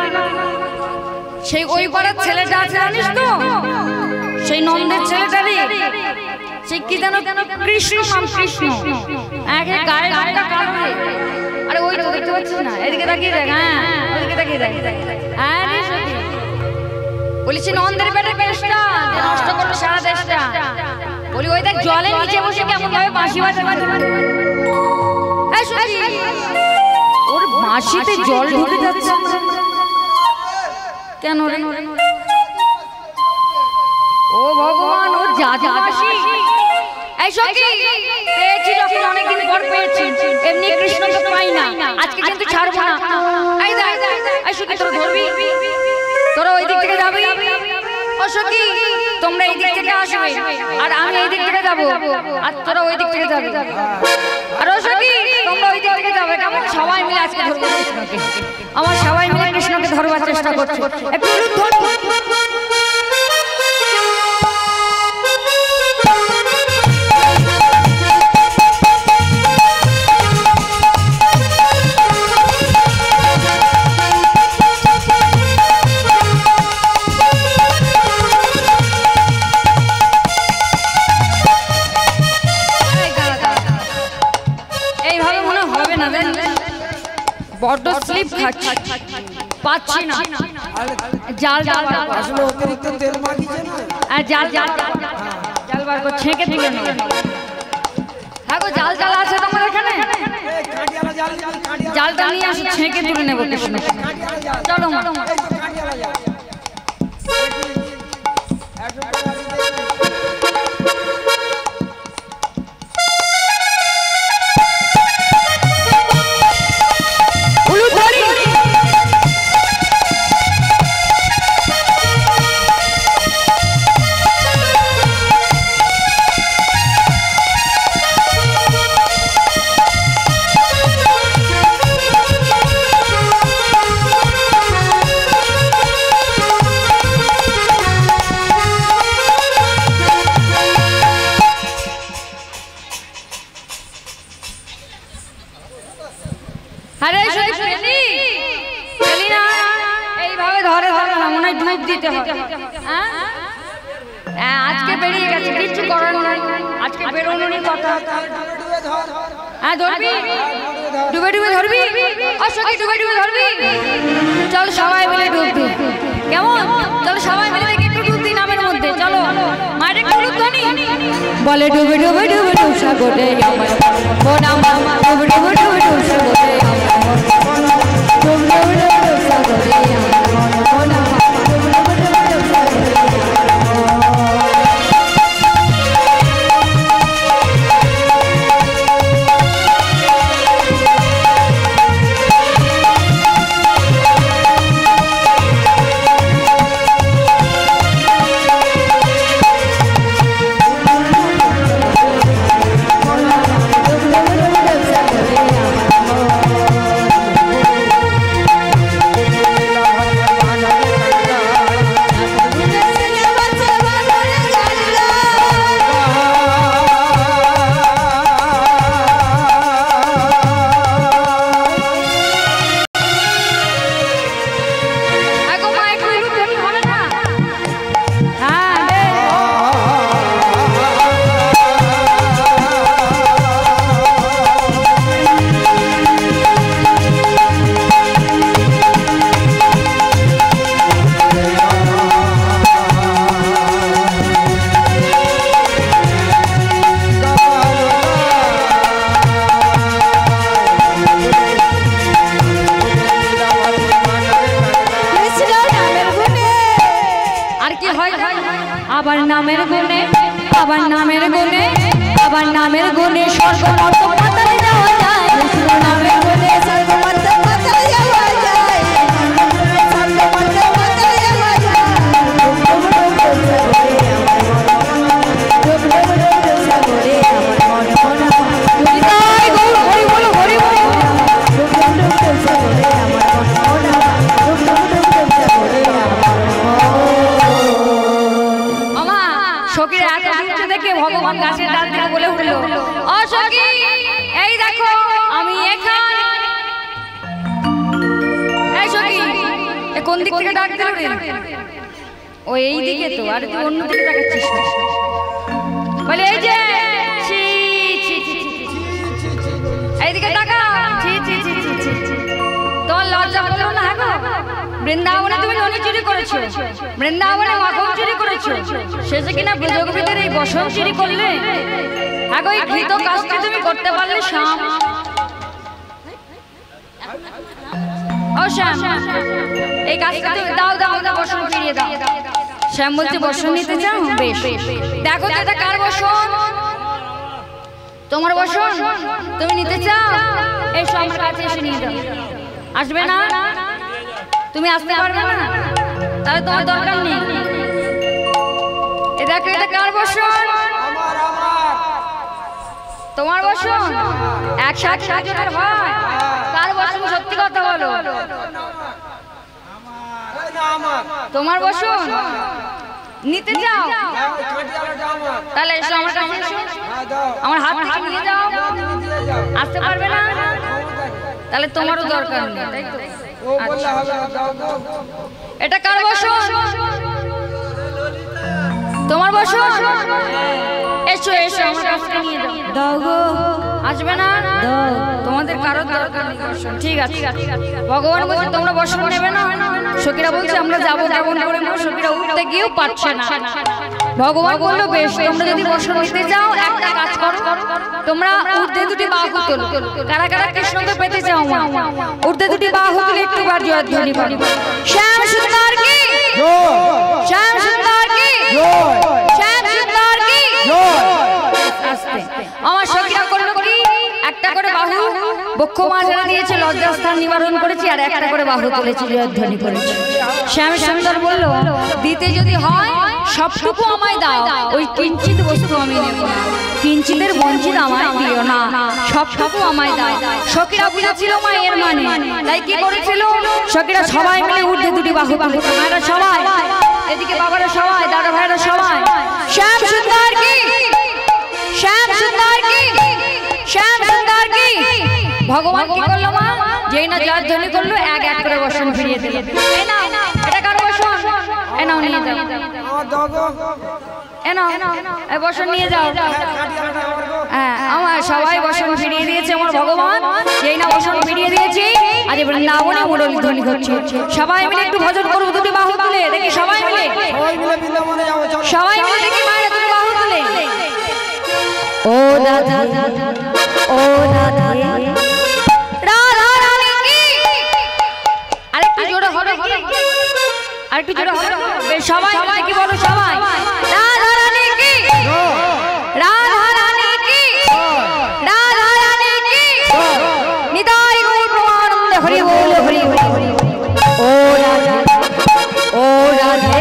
সেই ওই পাড়ার ছেলেটা আছে জানিস তো সেই নন্দের ছেলেটারই সেই কি জানো কৃষ্ণ নাম কৃষ্ণ একে গায়ে গায়েটা কালো। আরে ওই তো দেখতে পাচ্ছিস না এদিকে তাকিয়ে দেখ। হ্যাঁ ওদিকে তাকিয়ে দেখ। হ্যাঁ বলিস নন্দের পেটে কেসটা নষ্ট করলো সারা দেশটা। বলি ওই দেখ জলের নিচে বসে কেমন ভাবে বাঁশি বাজাচ্ছে। ওর বাঁশিতে জল ঢুকে যাচ্ছে কেন রে? ও ভগবান ও যা যা বাঁশি এই সখী পেয়েছি যখন অনেকদিন পর পেয়েছি। এমনি কৃষ্ণকে পাই না আজকে কিন্তু ছাড়বো না। এই দেখ এই সখী তোরা ধরবি তোরা ওই দিক থেকে যাবি। ও সখী তোমরা এই দিক থেকে আসবে আর আমি এই দিক থেকে যাবো আর তোরা ওই দিক থেকে যাবি। আর ও সখী তোমরা ওই দিক থেকে যাবে কেমন সবাই মিলে আজকে ধরবো কৃষ্ণকে। আমার সবাই মিলে কৃষ্ণকে ধরবার চেষ্টা করছে। একটু ধর বড্ড স্লিপ খাচ্ছি পাচ্ছি না। জাল জাল আসলে অতিরিক্ত তেল মাখিছে না আর জাল জাল জাল বার করে ছেঁকে তুলে নেব। হ্যাঁ গো জাল জাল আছে তোমার এখানে কাটিয়ালা জাল জালটা নিয়ে আসো ছেঁকে তুলে নেব কৃষ্ণ। চলো মা কাটিয়ালা জাল আজকে বেরিয়ে গেছে কিছু করার নাই। আজকে বেরোনোরই কথা। হ্যাঁ ধরবি ডুবে ডুবে ধরবি অসখী ডুবে ডুবে ধরবি। চল সবাই মিলে ডুববি কেমন? চল সবাই মিলে দেখি একটু ডুববি নামের মধ্যে। চলো মায়ের একটু ডুবনি বলে ডুবে ডুবে ডুবে ডুব সাগরে আমার মন আমার ডুবে ডুবে ডুবে ডুব সাগরে আমার মন ডুবে ডুবে ডুব সাগরে আমার মন আমার ডুবে ডুবে ডুবে ডুব সাগরে নামের গুণে বাবার নামের গুণে বাবার নামের গুণে স্বর্গ মর্ত পাতালে যাওয়া যায় কৃষ্ণ নামের গুণে স্বর্গ মর্ত পাতালে যাওয়া যায় স্বর্গ মর্ত পাতালে যাওয়া যায় সাগরে আমার মন হরি বল হরি বল হরি বল সাগরে আমার মন মামা সখীর এত কিছু দেখে ভগবান গাছের ডাল থেকে বলে উঠলো ও সখী এই দেখো আমি এখানে এই সখী এ কোন দিক থেকে ডাক দিল রে ও এই দিকে তো আর তুই অন্য দিকে তাকাচ্ছিস বলে এই যে ছি ছি ছি এইদিকে তাকা ছি ছি ছি ছি তোর লজ্জা হলো না গো বৃন্দাবনে তুমি ননি চুরি করেছো বৃন্দাবনে মাখন চুরি করেছো শেষে কিনা ব্রজগোপীদের এই বসন চুরি করলে আগো এই ঘৃত কাজটি তুমি করতে পারলে শ্যাম ও শ্যাম এই কাজটা তুমি দাও দাও দাও বসন ফিরিয়ে দাও শ্যাম বলছে বসন নিতে চাও বেশ দেখো তো এটা কার বসন তোমার বসন তুমি নিতে চাও এসো আমার কাছে এসে নিয়ে যাও আসবে না তুমি আসতে পারবে না তাহলে তোমার দরকার নেই এটা কার বসন তোমার বসন একসাথে দুজনের হয় কার বসন সত্যি কথা বলো তোমার বসন নিতে যাও তাহলে এসো আমার কাছে এসো আমার হাত থেকে নিয়ে যাও আসতে পারবে না তাহলে তোমারও দরকার নেই তাই তো এটা কার বসন তোমার বসন এসো এসো আমার কাছে নিয়ে যাও দাও গো আসবে না তোমাদের কারোর দরকার নেই বসন ঠিক আছে ভগবান বলছে তোমরা বসন নেবে না সখীরা বলছে আমরা যাবো কেমন করে সখীরা উঠতে গিয়েও পারছে না ভগবান বললো বেশ তোমরা যদি বসন নিতে যাও একটা কাজ করো তোমরা ঊর্ধ্বে দুটি বাহু তোলো কারা কারা কৃষ্ণকে পেতে চাও মা ঊর্ধ্বে দুটি বাহু তুলে একটু বার জয়ধ্বনি করো শ্যাম সুন্দর কি শ্যাম সুন্দর কি শ্যাম সুন্দর কি আস্তে আমার সখীরা করলো কি একটা করে বাহু বক্ষ মাঝারে দিয়েছে লজ্জাস্থান নিবারণ করেছি আর একটা করে বাহু তুলেছি জয়ধ্বনি করেছি শ্যাম সুন্দর বলল দিতে যদি হয় সবটুকু আমায় দাও ওই কিঞ্চিত বস্তু আমি নেব না কিঞ্চিতের বঞ্চিত আমায় দিও না সবটুকু আমায় দাও সখীরা বুঝেছিল মা এর মানে তাই কি করেছিল সখীরা সবাই মিলে ঊর্ধ্বে দুটি বাহু তুলেছে মায়েরা সবাই এদিকে বাবারা সবাই দাদা ভাইরা সবাই শ্যাম সুন্দর কি শ্যাম সুন্দর কি শ্যাম সুন্দর কি ভগবান কি করলো মা যেই না জয়ধ্বনি করলো এক এক করে বসন ফিরিয়ে দিল এই নাও এটা কার বসন এ নাও নিয়ে যাও এ নাও এই বসন নিয়ে যাও হ্যাঁ আমার সবাই বসন ফিরিয়ে দিয়েছে আমার ভগবান যেই না বসন ফিরিয়ে দিয়েছি আজ বৃন্দাবনে মুরলী ধ্বনি হচ্ছে সবাই মিলে একটু ভজন করবো দুটি বাহু তুলে দেখি সবাই মিলে সবাই মিলে দেখি মায়ের দুটি বাহু তুলে ও দাদা ও দাদা রাধা রানী কি আরেকটু জোরে হবে আরেকটু জোরে হবে সবাই মিলে কি বলো সবাই রাধা রানী কি রাধা রানী কি রাধা রানী কি নিতাই গৌর প্রেমানন্দে হরি বল হরি হরি ও রাধা ও রাধা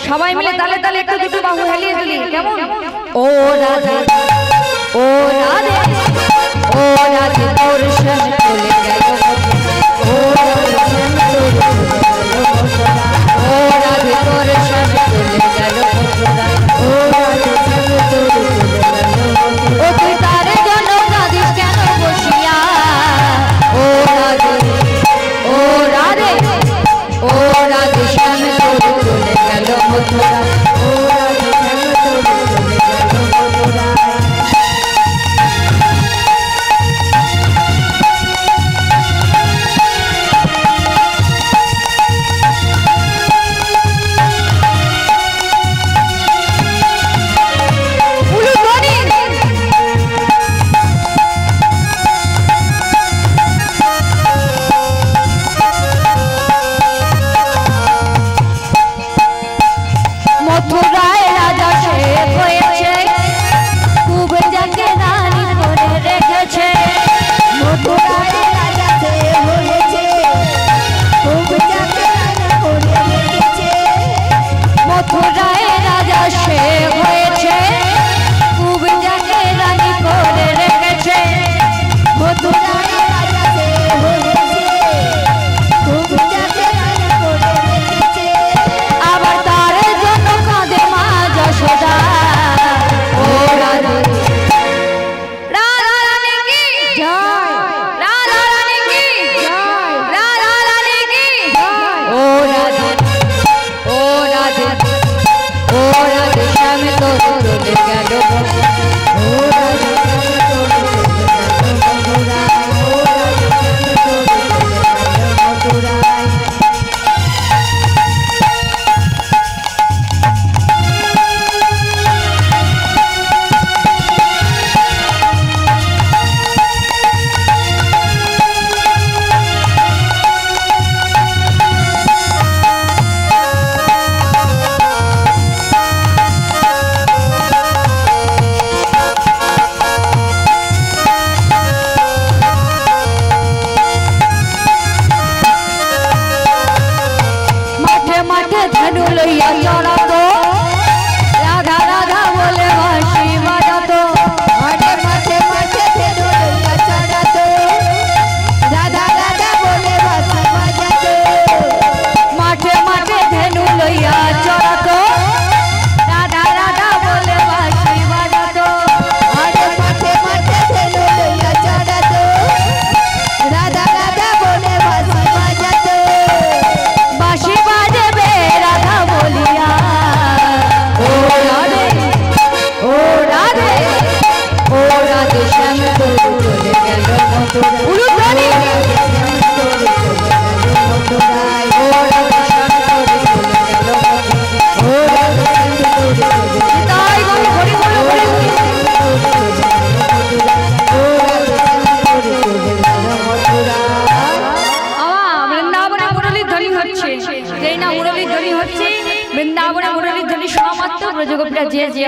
সবাই মিলে তালে তালে একটু দুটো বাহু হেলিয়ে তুলি কেমন ও রাধা ও রাধে ও রাধে তোর শ্যাম চলে গেল ও রাধে তোর শ্যাম চলে গেল ও রাধে ও তুই তারে জন্য কাঁদিস কেন বসিয়া ও রাধে ও রাধে ও রাধে শ্যাম চলে গেল মথুরা ও রাধে শ্যাম চলে গেল মথুরা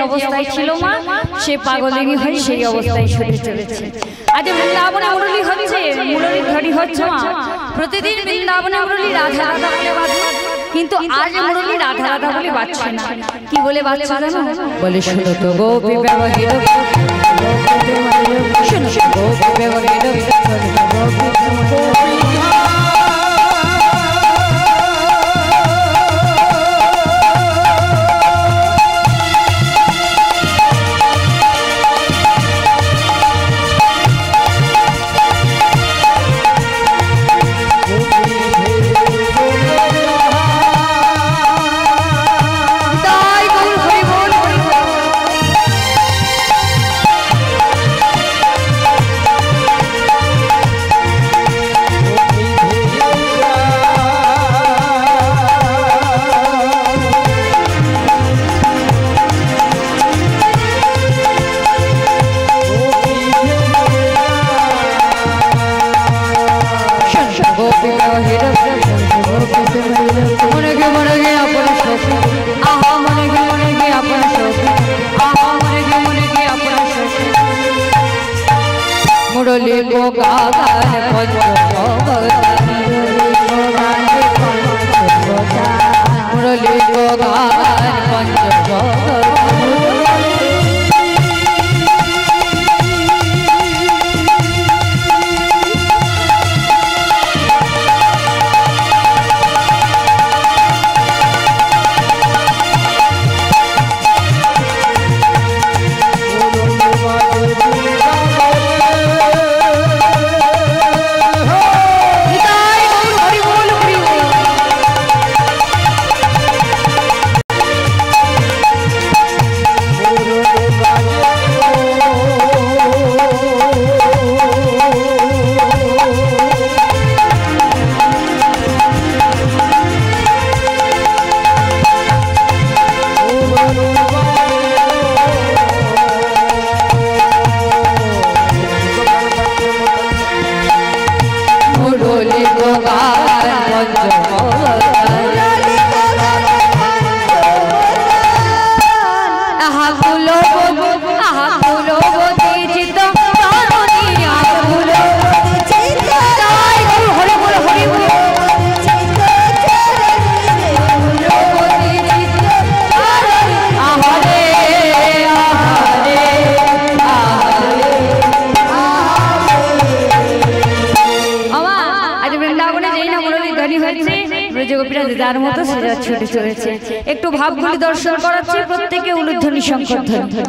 অবস্থায় ছিল মা সে পাগলিনী হয়ে সেই অবস্থায় ছুটে চলেছে। আজ বৃন্দাবনে মুরলী হচ্ছে, মুরলী ধরি হচ্ছে মা। প্রতিদিন বৃন্দাবনে মুরলী রাধা রাধা বলে বাজে, কিন্তু আজ মুরলী রাধা রাধা বলে বাজছে না। কি বলে বাজছে জানো? বলে শুনো তো গোপী ব্যবহৃত, শুনো গোপী ব্যবহৃত, মুরলী গোগান মুরলী গোগান পঞ্চভোগ ছুটে চলেছে। একটু ভাবগুলি দর্শন করাচ্ছে, প্রত্যেকে উলুধ্বনি শঙ্করধ্বনি।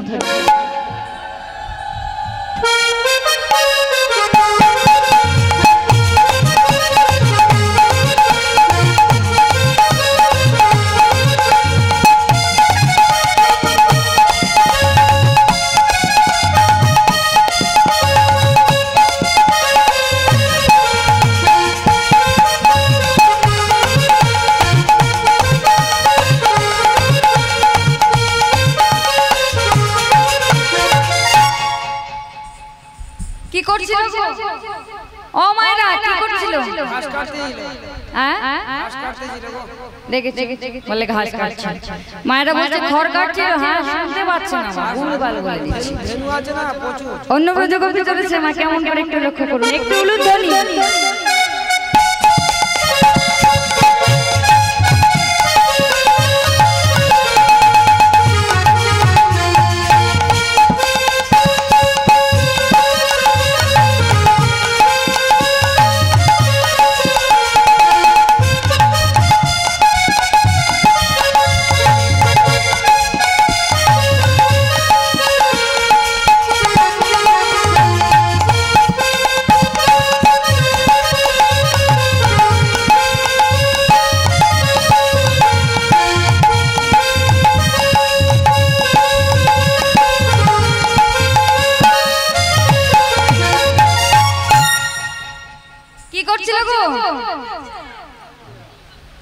ও মায়েরা কি করছিল? বলে ঘাস কাটছে। মায়েরা বলছে খড় কাটছিল। হ্যাঁ শুনতে পাচ্ছে না, ভুলভাল বলে দিচ্ছে। অন্য ব্রজগোপী করেছে মা, কেমন করে একটু লক্ষ্য করুন, একটু উলুধ্বনি।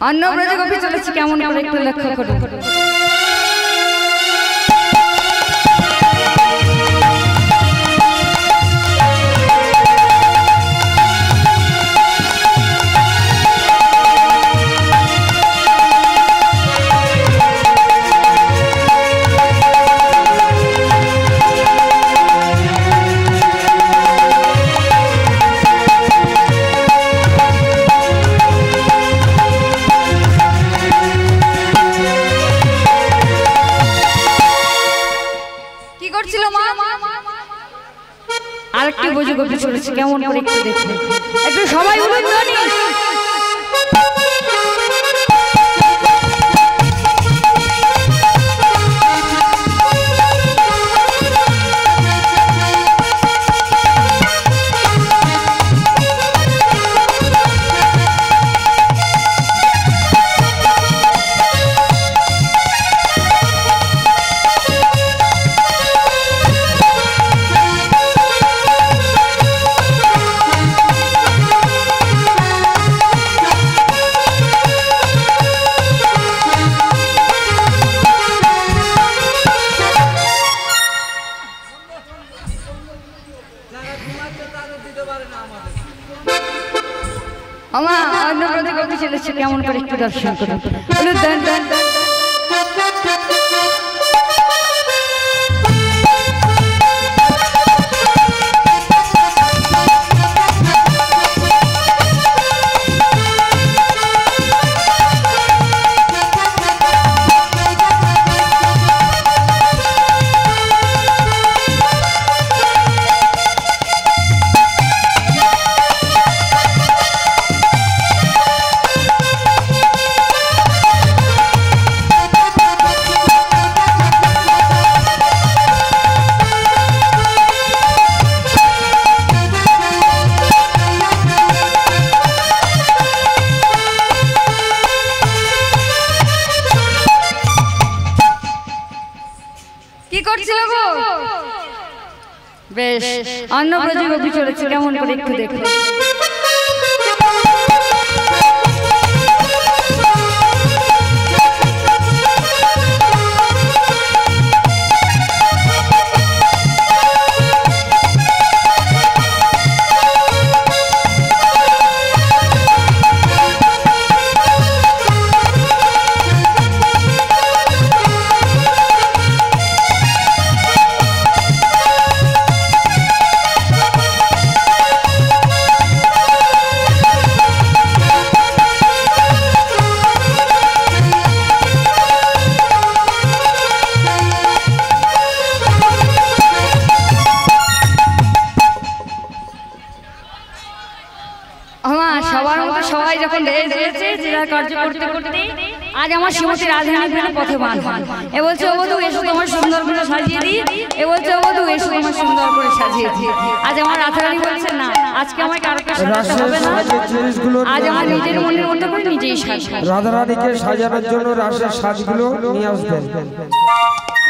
অন্য ব্রজগোপী চলেছে, কেমন করে একটু লক্ষ্য করুন। আরেকটি বুঝে গোপী চলেছে কেমন করে একটু দেখুন একটু সবাই বলুন জানি কেমন করে একটু দর্শন করুন বেশ অন্য প্রজীবী চলেছে কেমন করে একটু দেখুন সবাই যখন কার্য করতে করতে আজ আমার শ্রীমতী রাধারানীর পথে বাঁধা এ বলছে ও বধূ এসো তোমার সুন্দর করে সাজিয়ে দিই এ বলছে ও বধূ এসো তোমার সুন্দর করে সাজিয়ে দিই আজ আমার রাধারানী বলছে না আজকে আমার কারোর সাজাতে হবে না আজ আমার নিজের মনের মতো করে নিজেই সাজাবো রাধারানীকে সাজানোর জন্য রাসের সাজগুলো নিয়ে আসবেন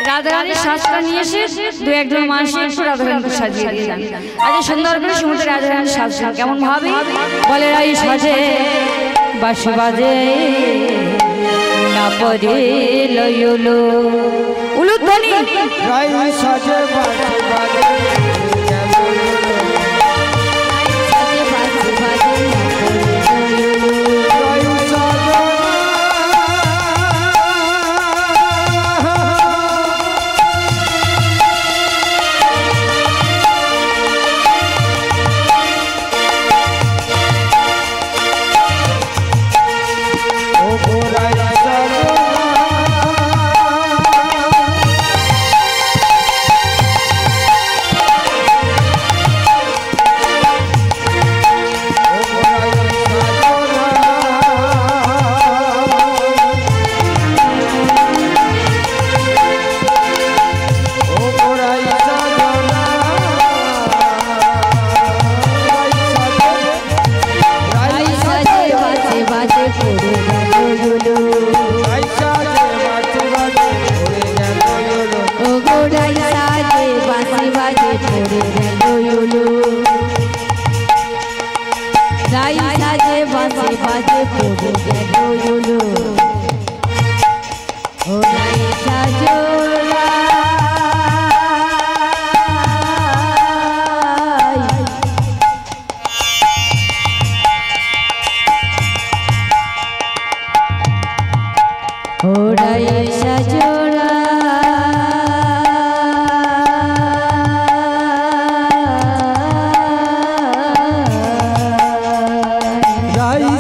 রাধারানীর সাজটা নিয়ে এসে দু একজন মানুষ একটু রাধারানীকে সাজিয়ে দিয়ে যান আজ সুন্দর করে শ্রীমতী রাধারানীর সাজ কেমন ভাবে বলে রাই সাজে বাঁশি বাজে না পরে লইলো উলুধ্বনি রাই সাজে বাঁশি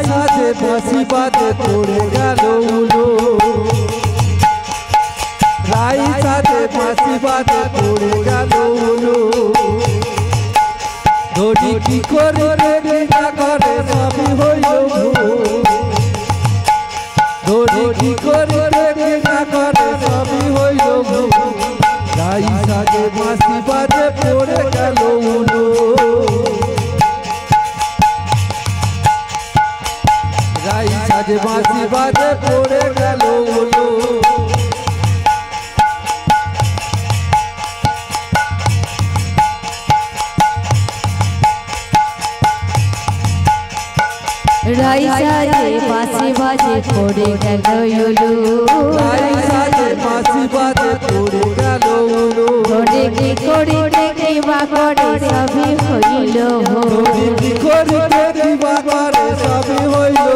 বাজে বাঁশি বাজে তোরে গেল বাজে পড়ে গেল উলো রাই সাজে বাঁশি বাজে পড়ে গেল উলো রাই সাজে বাঁশি বাজে পড়ে গেল উলু রাই সাজে বাঁশি বাজে পড়ে গেল উলো ধরে কি করিতে কিবা করে সবই হইল কি করিতে কিবা করে সবই হইল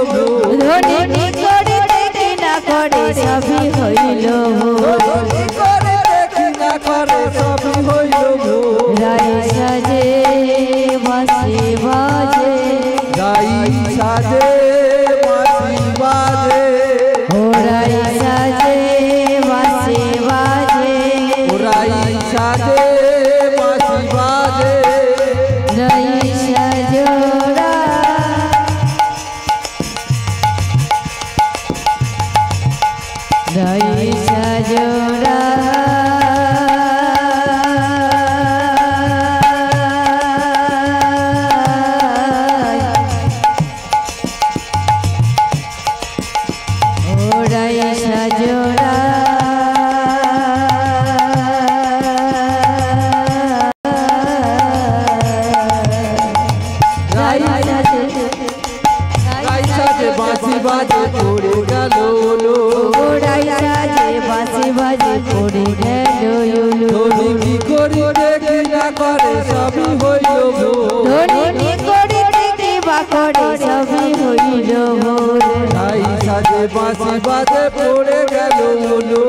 ধরে কি করিতে কি না করে সবই হইল কি করিতে কি না করে সবই হইল রাই সাজে বাঁশি বাজে রাই সাজে বাঁশি বাজে ও রাই সাজে বাঁশি বাজে রাই সাজে বাঁশি বাজে রাই সাজোরা রাই সাজোরা বাঁশি বাজে পড়ে গেল উলো রাই সাজে বাঁশি বাজে পড়ে গেল উলু ধনী কি করিতে কি না করে সবই হইল ধনী কি করিতে কি বা করে সবই হইল রাই সাজে বাঁশি বাজে পড়ে গেল উলো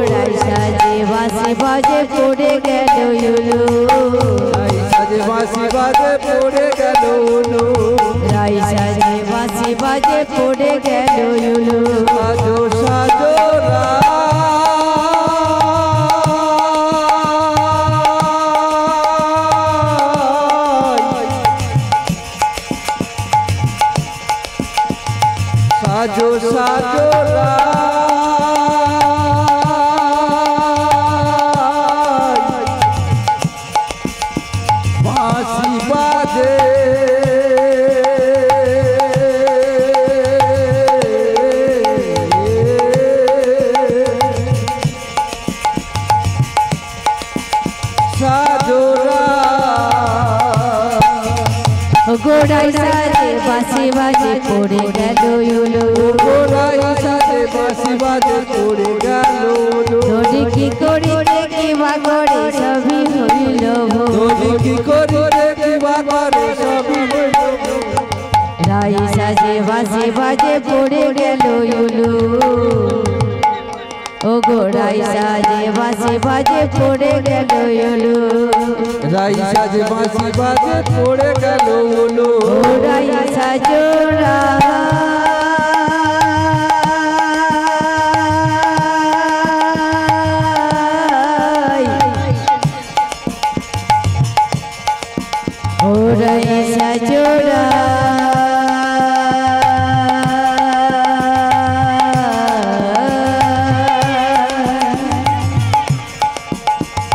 রাই সাজে বাঁশি বাজে পড়ে গেল উলু রাই সাজে বাঁশি বাজে পড়ে গেল উলো রাই সাজে বাঁশি বাজে পড়ে গেল উলু সাজো সাজো সাজো সাজো বাঁশি বাজে গোড়াই সাজে বাঁশি বাজে পড়ে গেল উলু গোড়াই সাজে বাঁশি বাজে পড়ে গেল উলো ধরে কি করিতে কি বা করে সবই হইল ধনী কি করিতে কিবা করে সবই হইল রাই সাজে বাঁশি বাজে পড়ে গেল উলু ও গোড়াই সাজে বাঁশি বাজে পড়ে গেল উলু রাই সাজে বাঁশি বাজে পড়ে গেল উলো রাই সাজোরা ও রাই সাজোরা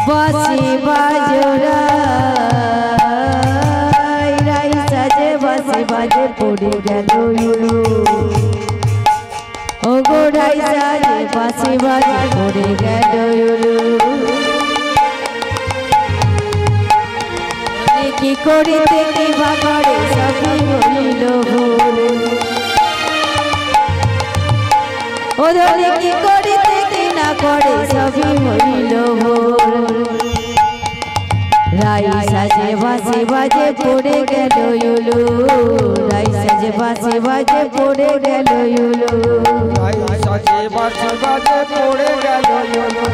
বাঁশি বাজোরা রাই সাজে বাঁশি বাজে পড়ে গেল উলু ও গোড়াই সাজে বাঁশি বাজে পড়ে গেল উলু কি করিতে কি বা করে সবই হইল ও ধরে কি করিতে কি না করে সবই হইল রাই সাজে বাঁশি বাজে পড়ে গেল উলু রাই সাজে বাঁশি বাজে পড়ে গেল উলু রাই সাজে বাঁশি বাজে পড়ে গেল উলু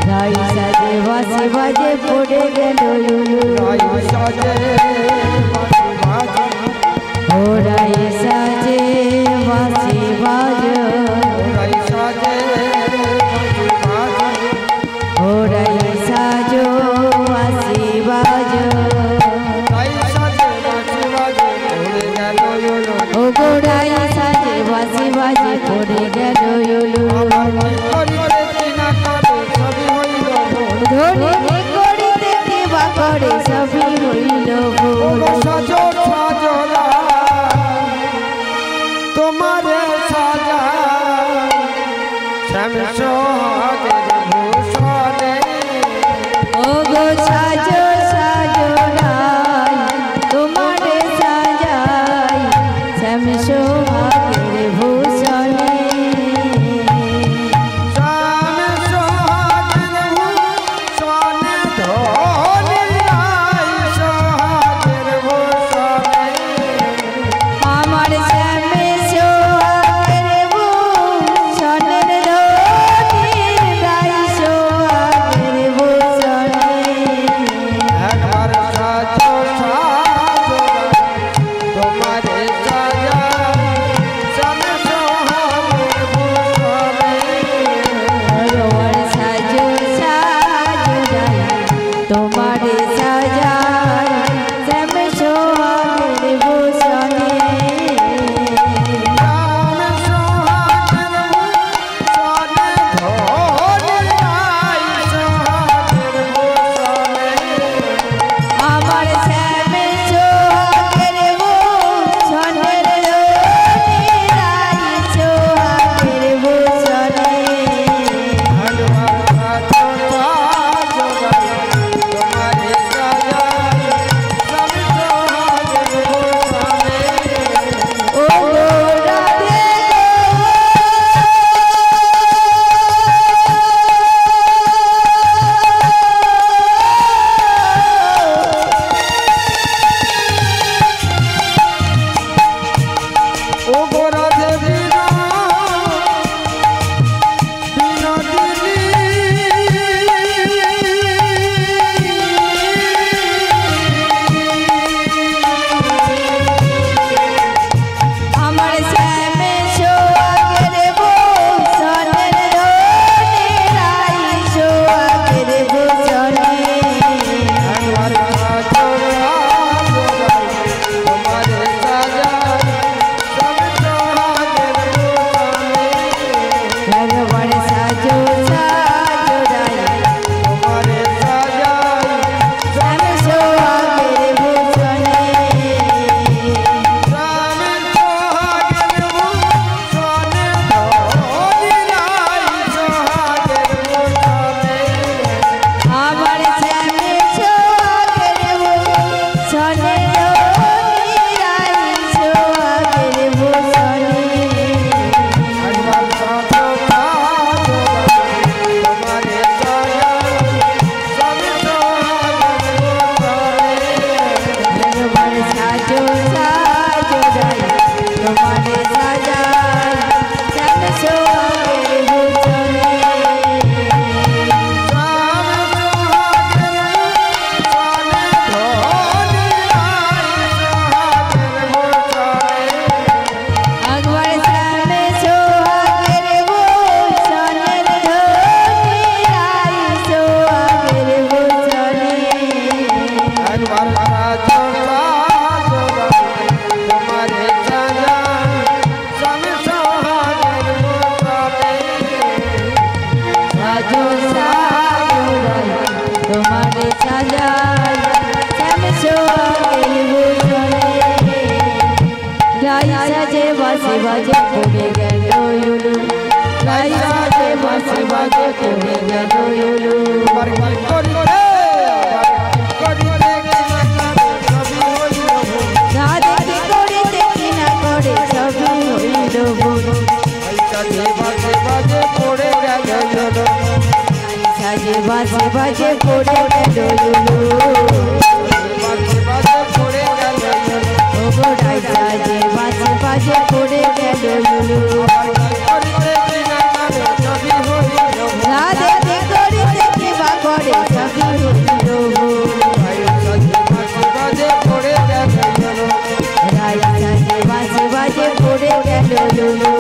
রাই সাজে বাঁশি বাজে পড়ে গেল উলু রাই সাজে বাঁশি বাজে ও রাই সাজে বাঁশি বাজো রাই সাজে বাঁশি বাজে ও রাই সাজো বাঁশি বাজো রাই সাজে বাঁশি বাজে পড়ে গেল উলু ও গোড়াই সাজে বাঁশি বাজে পড়ে গেল উলু আমার কি করিতে কি না করে সবই হইল ধরে কি করিতে কি বা সাজো সাজো রাই তোমারে সাজাই শ্যাম সোহাগের ভূষণে আমার শ্যাম সোহাগের ভূষণের ধনী রাই সোহাগের ভূষণে একবার সাজো সাজো তোমারে সাজাই শ্যাম সোহাগের ভূষণে রোয়ার সাজো সাজো রাই তোমারে সাজাই শ্যাম সোহাগের ভূষণে আমার শ্যাম সোহাগের ভূষণের ধনী রাই সোহাগের ভূষণে ও গো রাধে আমার শ্যাম সোহাগের ভূষণের ধনী রাই সোহাগের ভূষণে ভগবান সাজো সাজো রাই শ্যাম সোহাগের ভূষণে আমার শ্যাম সোহাগের ভূষণের ধনী রাই সোহাগের ভূষণে ভগবান সাজো সাজো রাই তোমারে সাজাই শ্যাম সোহাগের ভূষণে একবার শ্যাম সোহাগের ভূষণের ধনী রাই সোহাগের ভূষণে সাজো সাজো রাই তোমারে সাজাই শ্যাম সোহাগের ভূষণে রাই সাজে বাজে বাজে পড়ে গেল উলু রাই সাজে বাজে বাজে পড়ে গেল উলু রাধে কি করিতে কি না করে সবই হইল ভুল সাজে বাজে বাজে পড়ে গেল উলু ওগো রাই সাজে বাজে বাজে পড়ে গেল উলু রাধে কি করিতে কি বা করে সবই হইল ভুল রাই সাজে বাজে বাজে পড়ে গেল উলু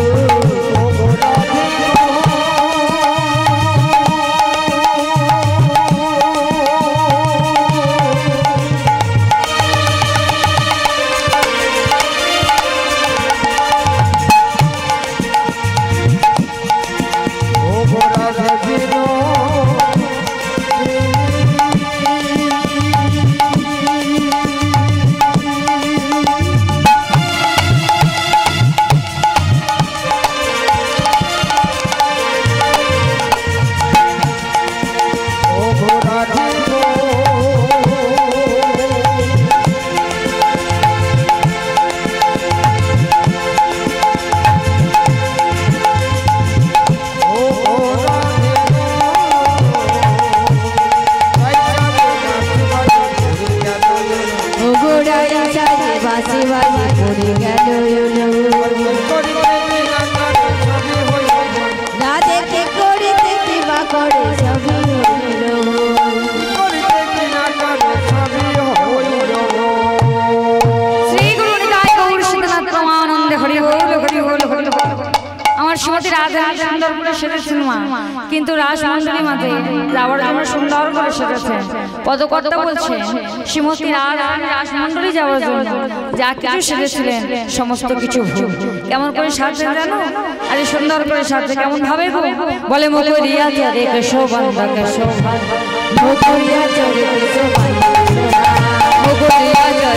রাধা সুন্দর করে সেজেছেন মা, কিন্তু রাসমণ্ডলী মাঝে যাওয়ার জন্য সুন্দর করে সেজেছে। পদকর্তা বলছে শ্রীমতী রাসমণ্ডলী যাওয়ার জন্য যা কিছু সেজেছিলেন সমস্ত কিছু ভুল। কেমন করে সাজছে জানো? আরে সুন্দর করে সাজছে, কেমন ভাবে গো? বলে মুকুরিয়া চরে কেশবন্ধা কেশব, মুকুরিয়া চরে কেশবন্ধা, মুকুরিয়া চরে